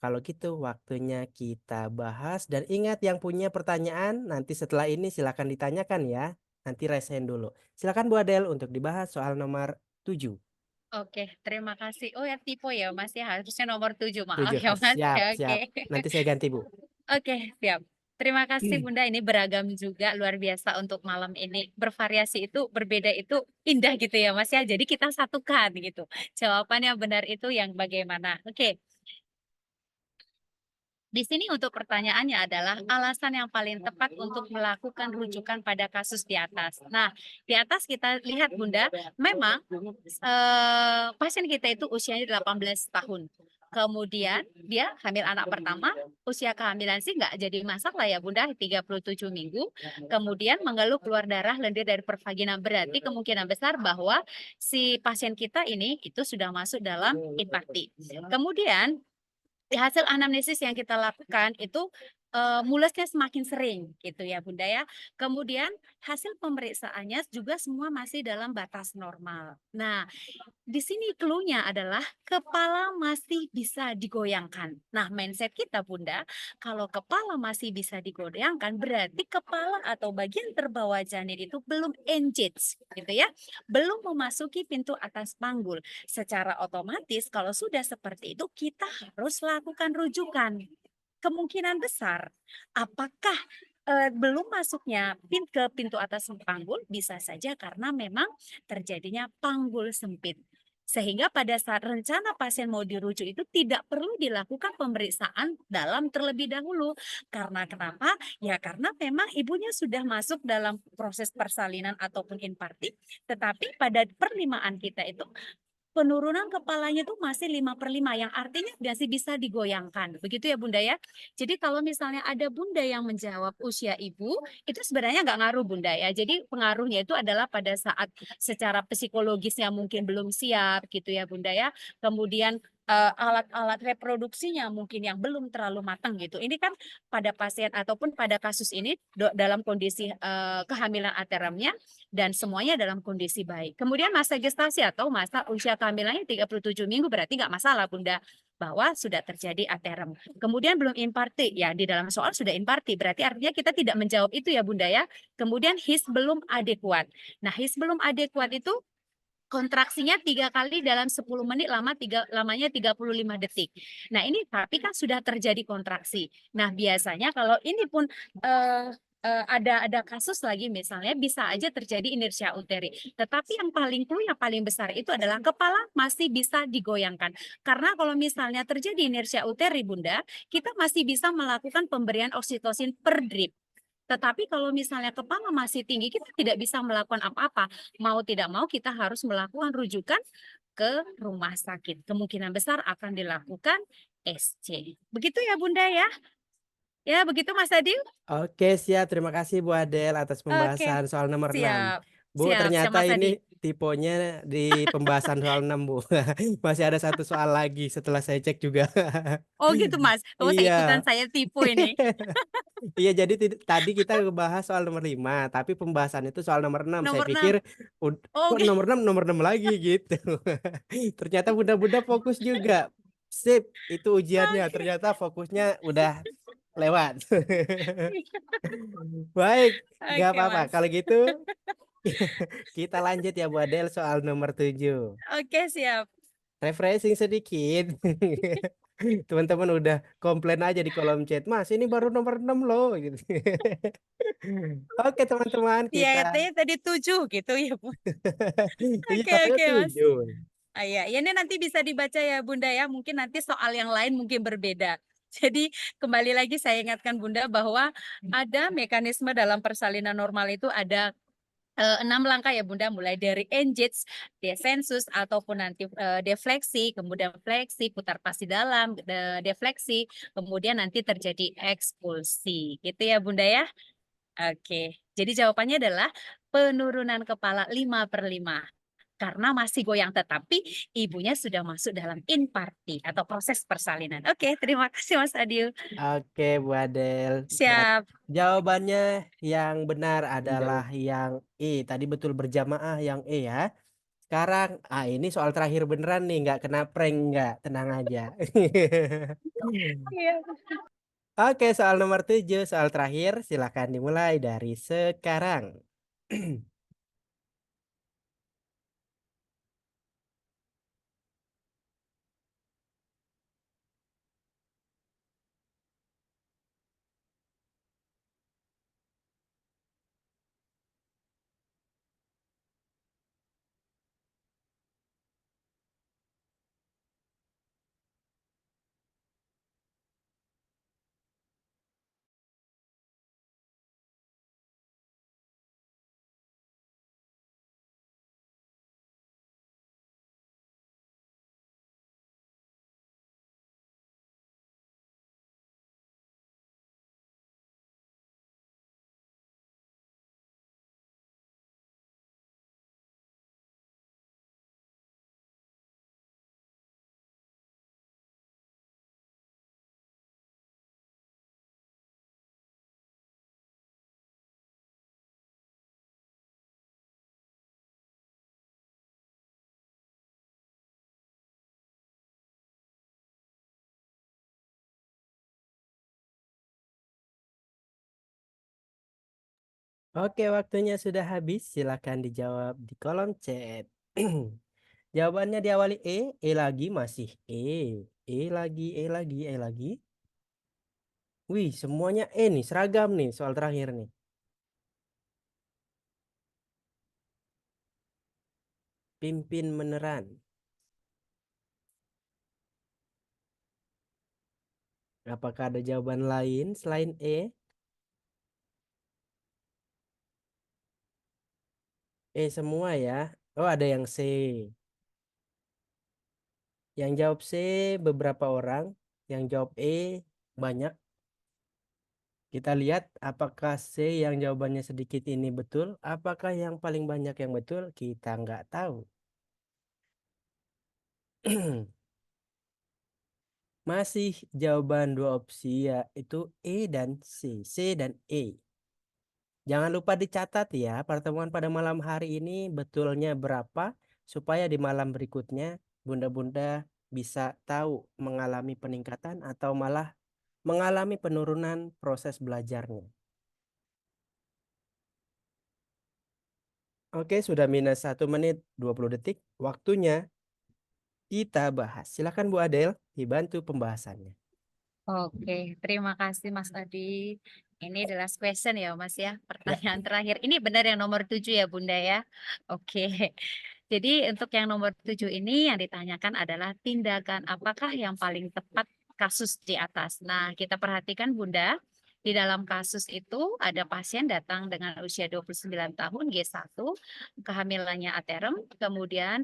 S1: Kalau gitu waktunya kita bahas dan ingat yang punya pertanyaan nanti setelah ini silakan ditanyakan ya. Nanti resen dulu. Silakan Bu Adel untuk dibahas soal nomor 7.
S2: Oke, terima kasih. Oh ya tipe ya Mas ya, harusnya nomor 7 maaf
S1: 7.
S2: ya Mas
S1: Siap,
S2: ya, oke.
S1: siap. Nanti saya ganti, Bu.
S2: Oke, siap. Terima kasih Bunda, ini beragam juga luar biasa untuk malam ini. Bervariasi itu, berbeda itu indah gitu ya Mas ya, jadi kita satukan gitu. Jawaban yang benar itu yang bagaimana. Oke, di sini untuk pertanyaannya adalah alasan yang paling tepat untuk melakukan rujukan pada kasus di atas. Nah, di atas kita lihat Bunda, memang pasien kita itu usianya 18 tahun. Kemudian dia hamil anak pertama, usia kehamilan sih nggak jadi masalah ya Bunda, 37 minggu. Kemudian mengeluh keluar darah lendir dari pervagina, berarti kemungkinan besar bahwa si pasien kita ini itu sudah masuk dalam infarksi. Kemudian di hasil anamnesis yang kita lakukan itu, mulusnya semakin sering gitu ya Bunda ya. Kemudian hasil pemeriksaannya juga semua masih dalam batas normal. Nah, di sini clue-nya adalah kepala masih bisa digoyangkan. Nah, mindset kita Bunda, kalau kepala masih bisa digoyangkan berarti kepala atau bagian terbawah janin itu belum engage gitu ya. Belum memasuki pintu atas panggul. Secara otomatis kalau sudah seperti itu kita harus lakukan rujukan. Kemungkinan besar apakah belum masuknya ke pintu atas panggul bisa saja karena memang terjadinya panggul sempit. Sehingga pada saat rencana pasien mau dirujuk itu tidak perlu dilakukan pemeriksaan dalam terlebih dahulu. Karena kenapa? Ya karena memang ibunya sudah masuk dalam proses persalinan ataupun infarksi, tetapi pada perlimaan kita itu penurunan kepalanya tuh masih 5/5 yang artinya masih bisa digoyangkan. Begitu ya Bunda ya. Jadi kalau misalnya ada Bunda yang menjawab usia ibu, itu sebenarnya nggak ngaruh Bunda ya. Jadi pengaruhnya itu adalah pada saat secara psikologisnya mungkin belum siap gitu ya Bunda ya. Kemudian alat-alat reproduksinya mungkin yang belum terlalu matang gitu. Ini kan pada pasien ataupun pada kasus ini dalam kondisi kehamilan aterumnya dan semuanya dalam kondisi baik. Kemudian masa gestasi atau masa usia kehamilannya 37 minggu berarti nggak masalah Bunda bahwa sudah terjadi aterem. Kemudian belum infarti, ya di dalam soal sudah infarti, berarti artinya kita tidak menjawab itu ya Bunda ya. Kemudian his belum adekuat. Nah his belum adekuat itu kontraksinya 3 kali dalam 10 menit lamanya 35 detik. Nah ini tapi kan sudah terjadi kontraksi. Nah biasanya kalau ini pun ada kasus lagi misalnya bisa aja terjadi inersia uteri. Tetapi yang paling clue yang paling besar itu adalah kepala masih bisa digoyangkan. Karena kalau misalnya terjadi inersia uteri Bunda, kita masih bisa melakukan pemberian oksitosin per drip. Tetapi kalau misalnya kepala masih tinggi, kita tidak bisa melakukan apa-apa. Mau tidak mau kita harus melakukan rujukan ke rumah sakit. Kemungkinan besar akan dilakukan SC. Begitu ya Bunda ya? Ya begitu Mas Adil?
S1: Oke, siap. Terima kasih Bu Adel atas
S2: Oke,
S1: pembahasan soal nomor 6.
S2: siap.
S1: Bu,
S2: Siap
S1: ternyata
S2: Mas Adi.
S1: ini tipenya di pembahasan soal 6, Bu. Masih ada satu soal lagi setelah saya cek juga.
S2: Oh gitu Mas. Oh saya ikutan
S1: Iya.
S2: saya tipu ini.
S1: Iya, jadi tadi kita ngebahas soal nomor 5, tapi pembahasan itu soal nomor 6. Saya
S2: Nomor
S1: pikir
S2: 6.
S1: kok
S2: Oke.
S1: nomor 6 lagi gitu. Ternyata bunda-bunda fokus juga. Sip, itu ujiannya.
S2: Oke.
S1: Ternyata fokusnya udah lewat. Baik, nggak
S2: Oke
S1: apa-apa.
S2: Mas.
S1: Kalau gitu kita lanjut ya Bu Adel soal nomor 7.
S2: Oke siap.
S1: Refreshing sedikit. Teman-teman udah komplain aja di kolom chat, Mas ini baru nomor 6 loh gitu. Oke teman-teman
S2: Iya
S1: kita
S2: katanya tadi 7 gitu ya Bu.
S1: iya
S2: Oke
S1: katanya
S2: oke Mas.
S1: 7.
S2: Ah, iya, ya ini nanti bisa dibaca ya Bunda ya, mungkin nanti soal yang lain mungkin berbeda. Jadi kembali lagi saya ingatkan Bunda bahwa ada mekanisme dalam persalinan normal itu ada 6 langkah ya Bunda, mulai dari engage, descensus ataupun nanti defleksi, kemudian fleksi, putar pas di dalam, defleksi, kemudian nanti terjadi ekspulsi. Gitu ya Bunda ya. Oke, jadi jawabannya adalah penurunan kepala 5/5 karena masih goyang tetapi ibunya sudah masuk dalam infarti atau proses persalinan. Oke, terima kasih Mas Adil.
S1: Oke Bu Adel.
S2: Siap.
S1: Jawabannya yang benar adalah yang E. Tadi betul berjamaah yang E ya. Sekarang, ini soal terakhir beneran nih, nggak kena prank nggak, tenang aja.
S2: Iya.
S1: Oke, soal nomor 7, soal terakhir, silakan dimulai dari sekarang. Oke, waktunya sudah habis. Silakan dijawab di kolom chat. Jawabannya diawali E lagi masih E lagi, E lagi, E lagi. Wih, semuanya E nih, seragam nih soal terakhir nih. Pimpin meneran. Apakah ada jawaban lain selain E? E semua ya. Oh, ada yang C. Yang jawab C beberapa orang, yang jawab E banyak. Kita lihat apakah C yang jawabannya sedikit ini betul, apakah yang paling banyak yang betul, kita nggak tahu. Masih jawaban dua opsi yaitu E dan C. C dan E. Jangan lupa dicatat ya, pertemuan pada malam hari ini betulnya berapa, supaya di malam berikutnya bunda-bunda bisa tahu mengalami peningkatan atau malah mengalami penurunan proses belajarnya. Oke, sudah minus 1 menit 20 detik. Waktunya kita bahas. Silakan Bu Adel, dibantu pembahasannya.
S2: Oke, terima kasih Mas Adi. Ini the last question ya Mas ya,
S1: Ya,
S2: pertanyaan terakhir. Ini benar yang nomor 7 ya Bunda ya? Oke, jadi untuk yang nomor 7 ini yang ditanyakan adalah tindakan apakah yang paling tepat kasus di atas. Nah, kita perhatikan Bunda, di dalam kasus itu ada pasien datang dengan usia 29 tahun G1, kehamilannya aterem, kemudian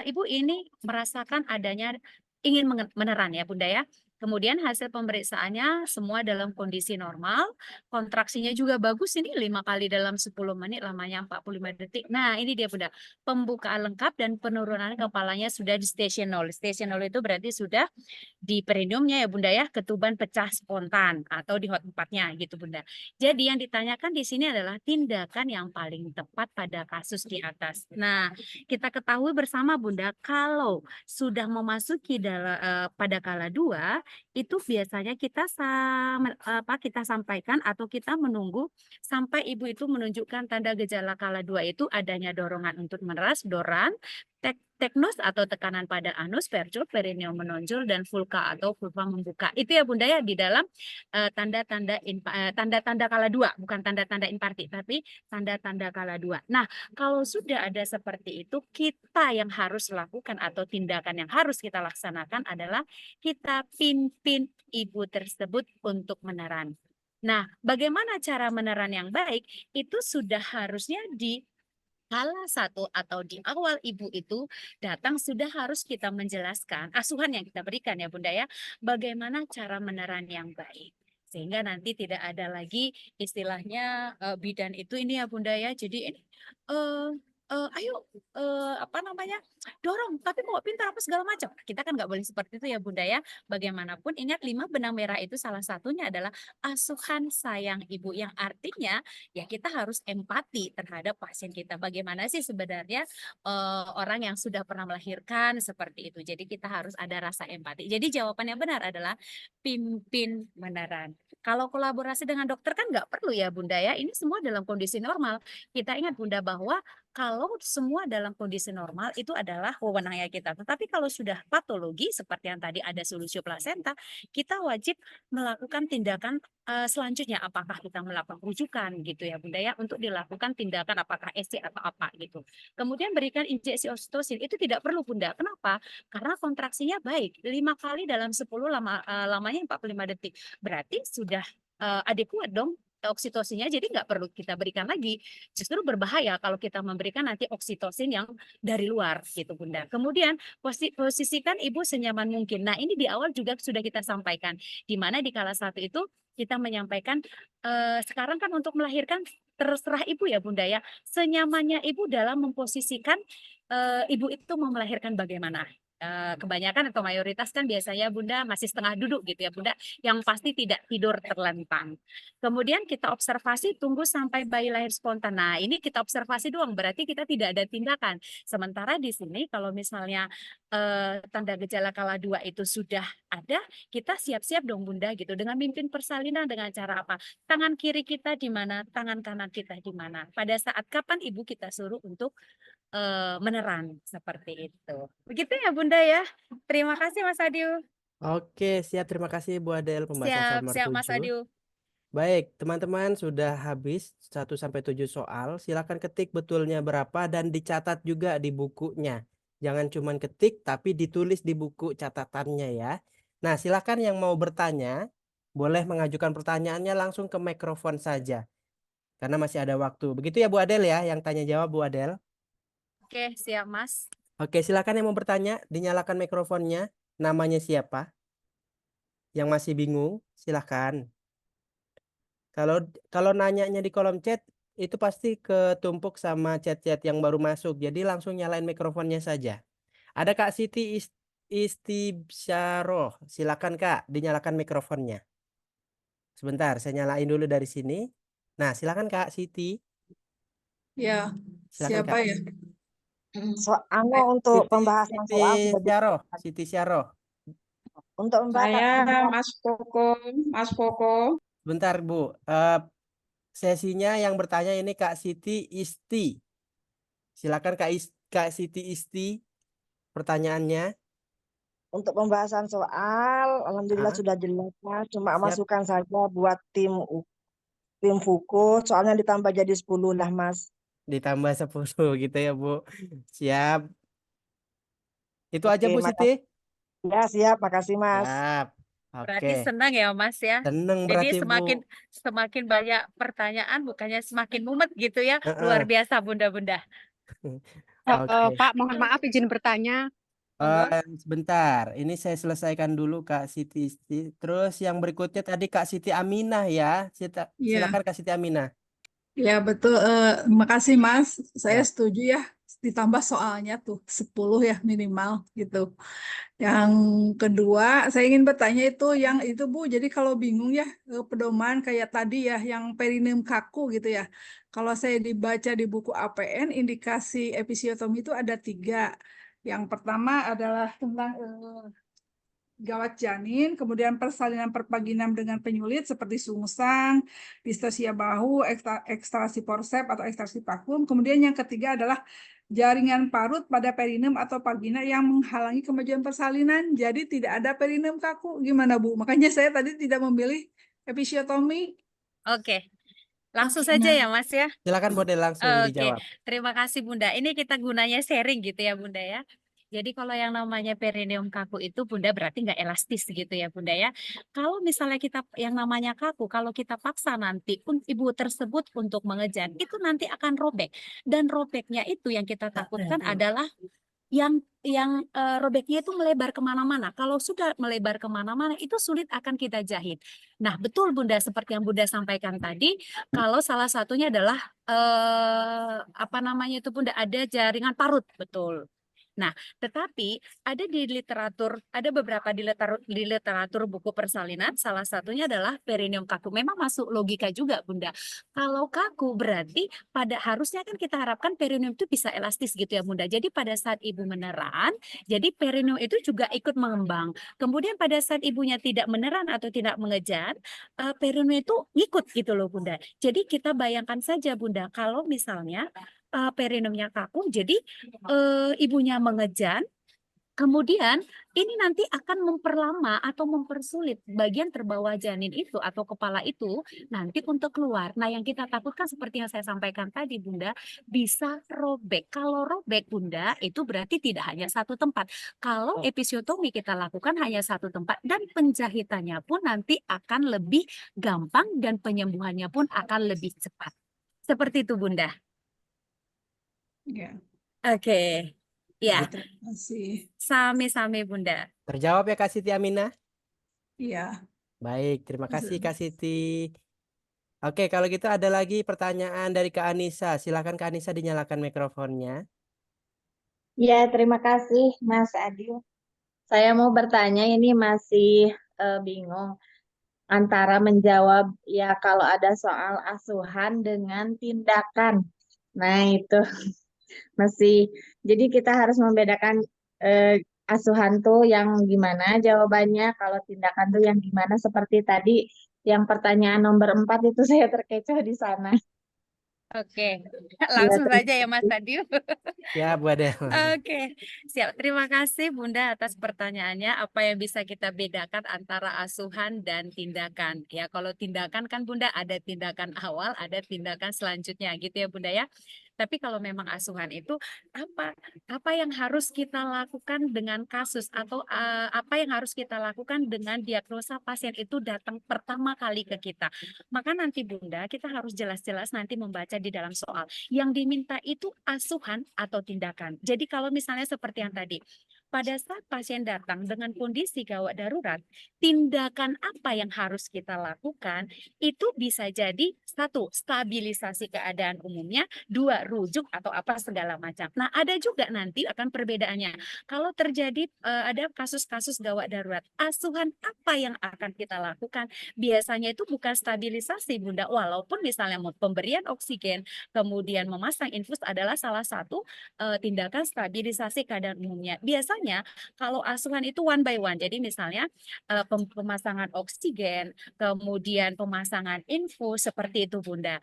S2: ibu ini merasakan adanya ingin meneran ya Bunda ya. Kemudian hasil pemeriksaannya semua dalam kondisi normal, kontraksinya juga bagus ini 5 kali dalam 10 menit, lamanya 45 detik. Nah, ini dia Bunda, pembukaan lengkap dan penurunan kepalanya sudah di station 0. Station 0 itu berarti sudah di perineumnya ya Bunda ya, ketuban pecah spontan atau di hot 4-nya gitu Bunda. Jadi yang ditanyakan di sini adalah tindakan yang paling tepat pada kasus di atas. Nah, kita ketahui bersama Bunda kalau sudah memasuki pada kala 2 itu biasanya kita sampaikan atau kita menunggu sampai ibu itu menunjukkan tanda gejala kala 2 itu adanya dorongan untuk meneras, doran, teknos atau tekanan pada anus, percul, perineum menonjol, dan vulva atau vulva membuka. Itu ya Bunda ya di dalam tanda-tanda kala 2, bukan tanda-tanda inparti, tapi tanda-tanda kala 2. Nah, kalau sudah ada seperti itu, kita yang harus lakukan atau tindakan yang harus kita laksanakan adalah kita pimpin ibu tersebut untuk meneran. Nah, bagaimana cara meneran yang baik? Itu sudah harusnya di kala 1 atau di awal ibu itu datang sudah harus kita menjelaskan asuhan yang kita berikan ya Bunda ya, bagaimana cara meneran yang baik. Sehingga nanti tidak ada lagi istilahnya bidan itu ini ya Bunda ya. Jadi ini eh ayo apa namanya? Dorong, tapi mau pintar apa segala macam. Kita kan nggak boleh seperti itu ya Bunda ya. Bagaimanapun ingat 5 benang merah itu salah satunya adalah asuhan sayang ibu yang artinya ya kita harus empati terhadap pasien kita. Bagaimana sih sebenarnya orang yang sudah pernah melahirkan seperti itu. Jadi kita harus ada rasa empati. Jadi jawaban yang benar adalah pimpin meneran. Kalau kolaborasi dengan dokter kan nggak perlu ya Bunda ya. Ini semua dalam kondisi normal. Kita ingat Bunda bahwa kalau semua dalam kondisi normal itu adalah wewenangnya kita. Tetapi kalau sudah patologi seperti yang tadi ada solusio plasenta, kita wajib melakukan tindakan selanjutnya apakah kita melakukan rujukan gitu ya Bunda ya untuk dilakukan tindakan apakah SC atau apa gitu. Kemudian berikan injeksi oksitosin itu tidak perlu Bunda. Kenapa? Karena kontraksinya baik. 5 kali dalam 10 lamanya 45 detik. Berarti sudah adekuat dong oksitosinnya jadi nggak perlu kita berikan lagi. Justru berbahaya kalau kita memberikan nanti oksitosin yang dari luar gitu Bunda. Kemudian posisikan ibu senyaman mungkin. Nah, ini di awal juga sudah kita sampaikan di mana di kala 1 itu kita menyampaikan sekarang kan untuk melahirkan terserah ibu ya Bunda ya. Senyamannya ibu dalam memposisikan ibu itu mau melahirkan bagaimana. Kebanyakan atau mayoritas kan biasanya Bunda masih setengah duduk gitu ya Bunda, yang pasti tidak tidur terlentang. Kemudian kita observasi tunggu sampai bayi lahir spontan. Nah, ini kita observasi doang, berarti kita tidak ada tindakan. Sementara di sini kalau misalnya tanda gejala kala 2 itu sudah ada, kita siap-siap dong Bunda gitu dengan mimpin persalinan dengan cara apa? Tangan kiri kita di mana, tangan kanan kita di mana. Pada saat kapan ibu kita suruh untuk meneran seperti itu. Begitu ya Bunda ya. Terima kasih Mas Adiu.
S1: Oke, siap. Terima kasih Bu Adel pembahasan soal
S2: Siap,
S1: nomor
S2: siap Mas
S1: 7.
S2: Adiu.
S1: Baik, teman-teman sudah habis 1 sampai 7 soal. Silakan ketik betulnya berapa dan dicatat juga di bukunya. Jangan cuma ketik tapi ditulis di buku catatannya ya. Nah, silakan yang mau bertanya boleh mengajukan pertanyaannya langsung ke mikrofon saja. Karena masih ada waktu. Begitu ya Bu Adel ya, yang tanya jawab Bu Adel.
S2: Oke, siap Mas.
S1: Oke, silakan yang mau bertanya, dinyalakan mikrofonnya. Namanya siapa? Yang masih bingung, silakan. Kalau kalau nanyanya di kolom chat itu pasti ketumpuk sama chat-chat yang baru masuk. Jadi langsung nyalain mikrofonnya saja. Ada Kak Siti Istibsyaroh. Silakan Kak, dinyalakan mikrofonnya. Sebentar, saya nyalain dulu dari sini. Nah, silakan Kak Siti.
S3: Ya,
S1: Silakan
S3: siapa
S1: Kak.
S3: ya?
S4: Untuk pembahasan
S1: Siti
S4: soal sudah
S1: Syarah, Siti Syarah.
S4: untuk
S3: Saya
S4: pembahasan
S3: Mas Koko, Mas Koko.
S1: Bentar Bu. Sesinya yang bertanya ini Kak Siti Isti. Silakan Kak Siti Isti pertanyaannya.
S4: untuk pembahasan soal, alhamdulillah
S1: Ah,
S4: sudah jelas Mas. Cuma
S1: siap.
S4: masukan saja buat tim Fuku, soalnya ditambah jadi 10 lah Mas.
S1: Ditambah 10 gitu ya Bu. Siap. Itu aja
S4: Oke,
S1: Bu Siti.
S4: makasih ya, siap, makasih Mas.
S1: Siap.
S2: Berarti
S1: Oke.
S2: senang ya Mas ya.
S1: Seneng
S2: Jadi
S1: berarti Bu.
S2: semakin banyak pertanyaan bukannya semakin mumet gitu ya. Luar
S1: Heeh.
S2: biasa Bunda-bunda.
S1: Oke.
S5: Pak, mohon maaf izin bertanya.
S2: Monggo.
S1: Sebentar. Ini saya selesaikan dulu Kak Siti Isti. Terus yang berikutnya tadi Kak Siti Aminah ya.
S3: Ya,
S1: Silakan Kak Siti Aminah.
S3: ya betul. Makasih Mas. Saya
S1: Siap.
S3: setuju ya. Ditambah soalnya tuh 10 ya minimal gitu. Yang kedua, saya ingin bertanya itu yang itu Bu. Jadi kalau bingung ya pedoman kayak tadi ya, yang perineum kaku gitu ya. Kalau saya dibaca di buku APN, indikasi episiotomi itu ada 3. Yang pertama adalah tentang gawat janin, kemudian persalinan perpaginam dengan penyulit seperti sungsang, distosia bahu, ekstrasi forceps atau ekstrasi vakum. Kemudian yang ketiga adalah jaringan parut pada perineum atau vagina yang menghalangi kemajuan persalinan. Jadi tidak ada perineum kaku. Gimana Bu? Makanya saya tadi tidak memilih episiotomi.
S2: Oke. Langsung
S3: Oke,
S2: saja
S3: nah.
S2: ya Mas ya.
S1: Silakan Bode langsung
S2: Oke,
S1: dijawab.
S2: terima kasih Bunda. Ini kita gunanya sharing gitu ya Bunda ya. Jadi kalau yang namanya perineum kaku itu Bunda berarti nggak elastis gitu ya Bunda ya. Kalau misalnya kita yang namanya kaku, kalau kita paksa nanti ibu tersebut untuk mengejar, itu nanti akan robek. Dan robeknya itu yang kita takutkan adalah yang robeknya itu melebar kemana-mana. Kalau sudah melebar kemana-mana, itu sulit akan kita jahit. Nah, betul Bunda, seperti yang Bunda sampaikan tadi, kalau salah satunya adalah apa namanya itu Bunda, ada jaringan parut, betul. Nah, tetapi ada di literatur, ada beberapa di literatur buku persalinan, salah satunya adalah perineum kaku. Memang masuk logika juga, Bunda. Kalau kaku berarti pada harusnya kan kita harapkan perineum itu bisa elastis gitu ya, Bunda. Jadi pada saat ibu meneran, jadi perineum itu juga ikut mengembang. Kemudian pada saat ibunya tidak meneran atau tidak mengejar, perineum itu ngikut gitu loh, Bunda. Jadi kita bayangkan saja, Bunda, kalau misalnya perineumnya kaku, jadi ibunya mengejan, kemudian ini nanti akan memperlama atau mempersulit bagian terbawah janin itu atau kepala itu nanti untuk keluar. Nah, yang kita takutkan seperti yang saya sampaikan tadi, Bunda, bisa robek. Kalau robek, Bunda, itu berarti tidak hanya satu tempat. Kalau episiotomi kita lakukan hanya satu tempat dan penjahitannya pun nanti akan lebih gampang dan penyembuhannya pun akan lebih cepat. Seperti itu, Bunda.
S3: Ya,
S2: Oke. Ya,
S3: terima kasih.
S2: sami-sami Bunda.
S1: Terjawab ya Kak Siti Aminah.
S3: Iya.
S1: Baik, terima kasih Kak Siti. Oke, kalau gitu ada lagi pertanyaan dari Kak Anissa. Silakan Kak Anissa dinyalakan mikrofonnya.
S6: Ya, terima kasih Mas Adil. Saya mau bertanya ini masih bingung antara menjawab ya kalau ada soal asuhan dengan tindakan. Nah, itu masih jadi kita harus membedakan asuhan tuh yang gimana jawabannya, kalau tindakan tuh yang gimana, seperti tadi yang pertanyaan nomor 4 itu saya terkecoh di sana.
S2: Oke,
S6: Ya,
S2: langsung
S6: terima
S2: saja ya Mas
S6: kasih.
S2: Adiu.
S1: Ya, Bu Adel.
S2: Oke, siap. Terima kasih Bunda atas pertanyaannya. Apa yang bisa kita bedakan antara asuhan dan tindakan? Ya, kalau tindakan kan Bunda ada tindakan awal, ada tindakan selanjutnya gitu ya Bunda ya. Tapi kalau memang asuhan itu apa yang harus kita lakukan dengan kasus atau apa yang harus kita lakukan dengan diagnosa pasien itu datang pertama kali ke kita. Maka nanti Bunda kita harus jelas-jelas nanti membaca di dalam soal. Yang diminta itu asuhan atau tindakan. Jadi kalau misalnya seperti yang tadi, pada saat pasien datang dengan kondisi gawat darurat, tindakan apa yang harus kita lakukan itu bisa jadi satu, stabilisasi keadaan umumnya, dua, rujuk atau apa segala macam. Nah, ada juga nanti akan perbedaannya. Kalau terjadi ada kasus-kasus gawat darurat, asuhan apa yang akan kita lakukan? Biasanya itu bukan stabilisasi, Bunda. Walaupun misalnya pemberian oksigen, kemudian memasang infus adalah salah satu tindakan stabilisasi keadaan umumnya. Biasanya kalau asuhan itu one by one. Jadi misalnya pemasangan oksigen, kemudian pemasangan infus seperti itu Bunda.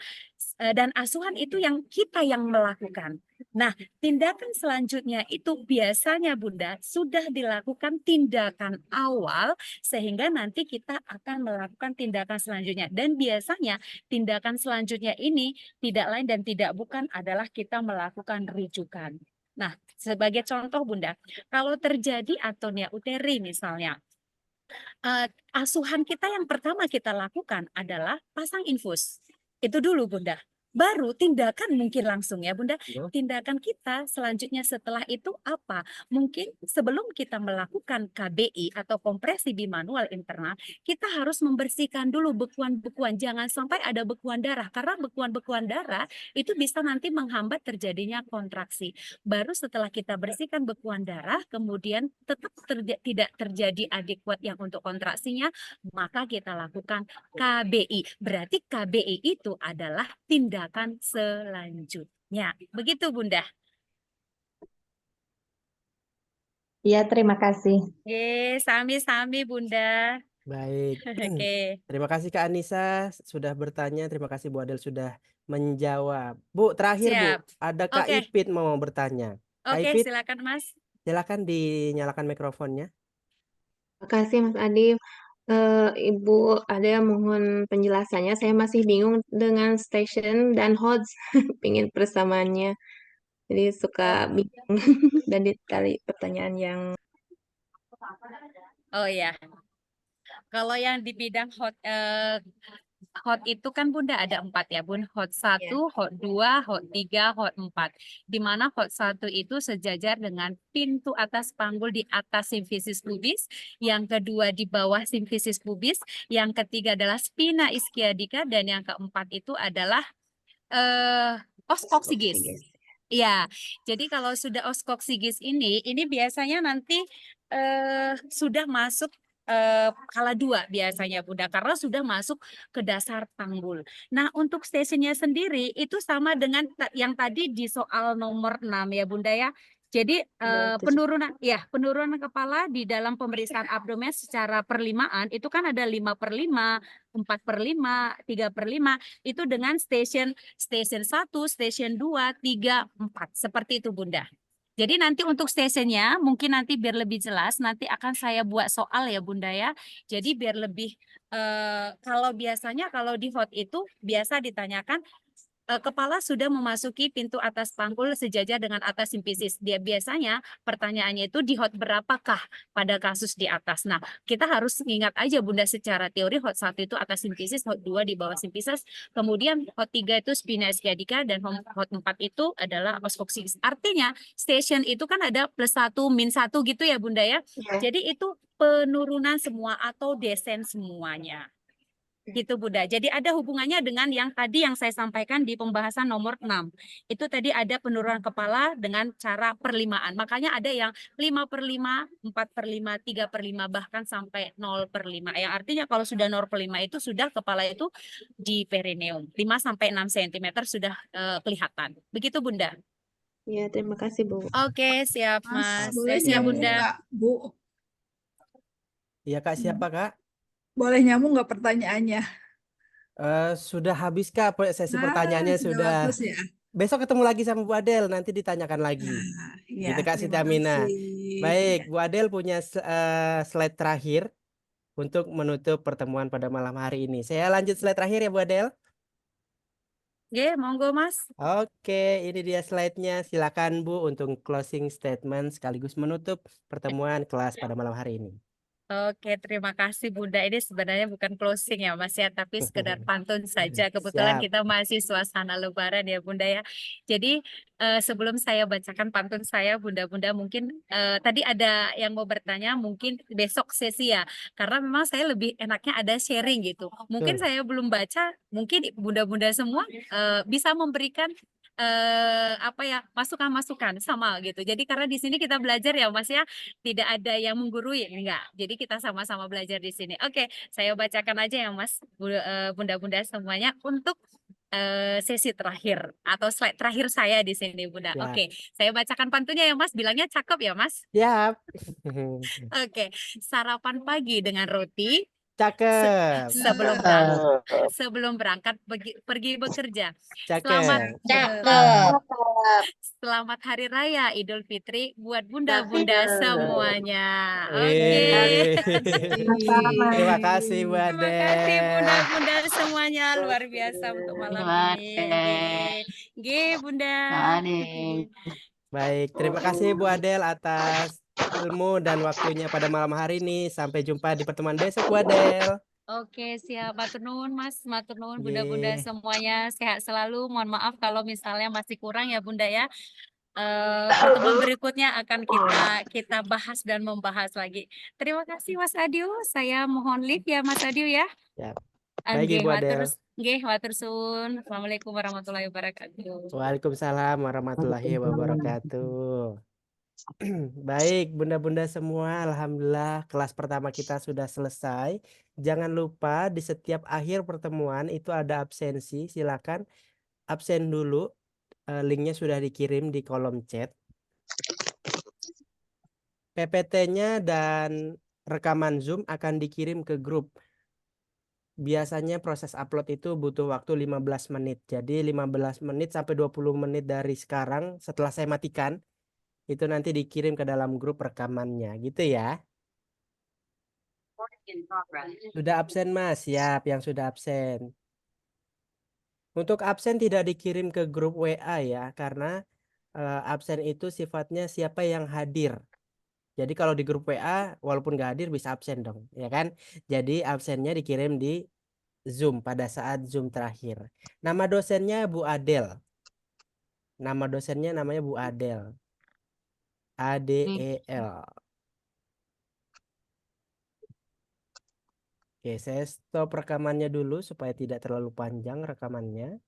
S2: Dan asuhan itu yang kita yang melakukan. Nah, tindakan selanjutnya itu biasanya Bunda sudah dilakukan tindakan awal sehingga nanti kita akan melakukan tindakan selanjutnya. Dan biasanya tindakan selanjutnya ini tidak lain dan tidak bukan adalah kita melakukan rujukan. Nah, sebagai contoh Bunda, kalau terjadi atonia uteri misalnya, asuhan kita yang pertama kita lakukan adalah pasang infus. Itu dulu Bunda. Baru tindakan mungkin langsung ya Bunda. Tindakan kita selanjutnya setelah itu apa? Mungkin sebelum kita melakukan KBI atau kompresi bimanual internal, kita harus membersihkan dulu bekuan-bekuan. Jangan sampai ada bekuan darah. Karena bekuan-bekuan darah itu bisa nanti menghambat terjadinya kontraksi. Baru setelah kita bersihkan bekuan darah, kemudian tetap tidak terjadi adekuat yang untuk kontraksinya, maka kita lakukan KBI. Berarti KBI itu adalah tindakan selanjutnya. Begitu Bunda.
S6: Ya, terima kasih.
S2: Oke, sami-sami Bunda.
S1: Baik.
S2: Oke,
S1: Terima kasih Kak Anissa sudah bertanya. Terima kasih Bu Adel sudah menjawab. Bu, terakhir Bu,
S2: siap.
S1: ada Kak
S2: Oke,
S1: Ipit mau bertanya. Kak
S2: oke,
S1: Ipit,
S2: silakan Mas.
S1: silakan dinyalakan mikrofonnya.
S5: Terima kasih Mas Adi. Ibu ada mohon penjelasannya. Saya masih bingung dengan station dan HODS. Pingin persamaannya. Jadi suka bingung dan dikali pertanyaan yang
S2: Oh ya, kalau yang di bidang hot itu kan Bunda ada 4 ya Bun. Hot 1, hot 2, hot 3, hot 4. Di mana hot 1 itu sejajar dengan pintu atas panggul di atas simfisis pubis. Yang kedua di bawah simfisis pubis. Yang ketiga adalah spina ischiadica. Dan yang keempat itu adalah oskoksigis. Iya, jadi kalau sudah oskoksigis ini biasanya nanti sudah masuk kala 2 biasanya Bunda, karena sudah masuk ke dasar panggul. Nah, untuk stasiunnya sendiri itu sama dengan yang tadi di soal nomor 6 ya Bunda ya. Jadi penurunan kepala di dalam pemeriksaan abdomen secara perlimaan itu kan ada 5/5, 4/5, 3/5 itu dengan station 1, station 2, 3, 4 seperti itu Bunda. Jadi nanti untuk stationnya mungkin nanti biar lebih jelas nanti akan saya buat soal ya Bunda ya. Jadi biar lebih kalau biasanya kalau di hot itu biasa ditanyakan kepala sudah memasuki pintu atas panggul sejajar dengan atas simfisis. Dia biasanya pertanyaannya itu di hot berapakah pada kasus di atas. Nah, kita harus ingat aja Bunda secara teori hot 1 itu atas simfisis, hot 2 di bawah simfisis, kemudian hot 3 itu spina ischiadica dan hot 4 itu adalah oskoksigis. Artinya station itu kan ada +1 -1 gitu ya Bunda ya. Jadi itu penurunan semua atau desen semuanya. Gitu Bunda. Jadi ada hubungannya dengan yang tadi yang saya sampaikan di pembahasan nomor 6. Itu tadi ada penurunan kepala dengan cara perlimaan. Makanya ada yang 5/5, 4/5, 3/5 bahkan sampai 0/5. Yang artinya kalau sudah 0/5 itu sudah kepala itu di perineum. 5 sampai 6 cm sudah kelihatan. Begitu Bunda.
S5: Ya, terima kasih, Bu.
S2: Oke, siap
S3: Mas,
S2: Mas.
S3: boleh
S2: Siap
S3: nyambung
S2: Bunda.
S3: nggak, Bu?
S1: Iya Kak, siapa Kak?
S3: Boleh nyambung nggak pertanyaannya?
S1: Sudah habis Kak sesi pertanyaannya
S3: Sudah
S1: sudah.
S3: bagus ya.
S1: Besok ketemu lagi sama Bu Adel, nanti ditanyakan lagi.
S3: Nah, ya,
S1: Gitu Kak Siti
S3: terima
S1: Aminah.
S3: kasih.
S1: Baik,
S3: Ya.
S1: Bu Adel punya slide terakhir untuk menutup pertemuan pada malam hari ini. Saya lanjut slide terakhir ya Bu Adel.
S2: Oke, monggo Mas.
S1: Oke, ini dia slide-nya. Silakan Bu untuk closing statement sekaligus menutup pertemuan kelas pada malam hari ini.
S2: Oke, terima kasih Bunda. Ini sebenarnya bukan closing ya Mas ya, tapi sekedar pantun saja. Kebetulan
S1: Siap.
S2: kita masih suasana Lebaran ya Bunda ya. Jadi sebelum saya bacakan pantun saya, Bunda-Bunda mungkin tadi ada yang mau bertanya, mungkin besok sesi ya. Karena memang saya lebih enaknya ada sharing gitu. Mungkin
S1: Betul.
S2: saya belum baca, mungkin Bunda-Bunda semua bisa memberikan apa ya masukan-masukan sama gitu. Jadi karena di sini kita belajar ya Mas ya, tidak ada yang menggurui enggak. Jadi kita sama-sama belajar di sini. Oke, saya bacakan aja ya Mas, Bunda-bunda semuanya untuk sesi terakhir atau slide terakhir saya di sini Bunda.
S1: Ya.
S2: Oke, saya bacakan pantunnya ya Mas, bilangnya cakep ya Mas.
S1: Siap.
S2: Oke, sarapan pagi dengan roti
S1: Cakep.
S2: sebelum berangkat pergi bekerja.
S1: Cakep.
S2: Selamat Hari Raya Idul Fitri buat bunda-bunda semuanya.
S1: Eh.
S2: Oke.
S1: Terima kasih Bu
S2: Terima kasih
S1: Adel.
S2: bunda-bunda semuanya, luar biasa untuk malam ini. G Bunda.
S1: Baik, terima kasih Bu Adel atas ilmu dan waktunya pada malam hari ini. Sampai jumpa di pertemuan besok Bu Adel.
S2: Oke, siap. Matur nuwun Mas, matur nuwun bunda-bunda
S1: Ye.
S2: semuanya. Sehat selalu. Mohon maaf kalau misalnya masih kurang ya Bunda ya. Pertemuan berikutnya akan kita bahas dan membahas lagi. Terima kasih Mas Adiu. Saya mohon lift ya Mas Adiu ya.
S1: Siap. Baik Ibu Adel.
S2: Matur suwun. Assalamualaikum warahmatullahi wabarakatuh.
S1: Waalaikumsalam warahmatullahi wabarakatuh. Baik, bunda-bunda semua, alhamdulillah kelas pertama kita sudah selesai. Jangan lupa di setiap akhir pertemuan itu ada absensi. Silakan absen dulu. Linknya sudah dikirim di kolom chat. PPT-nya dan rekaman Zoom akan dikirim ke grup. Biasanya proses upload itu butuh waktu 15 menit. Jadi 15 menit sampai 20 menit dari sekarang setelah saya matikan itu nanti dikirim ke dalam grup rekamannya gitu ya. Sudah absen Mas? Siap, yang sudah absen. Untuk absen tidak dikirim ke grup WA ya, karena absen itu sifatnya siapa yang hadir. Jadi kalau di grup WA walaupun nggak hadir bisa absen dong, ya kan? Jadi absennya dikirim di Zoom pada saat Zoom terakhir. Nama dosennya Bu Adel. Nama dosennya namanya Bu Adel. ADEL. Oke, saya stop rekamannya dulu supaya tidak terlalu panjang rekamannya.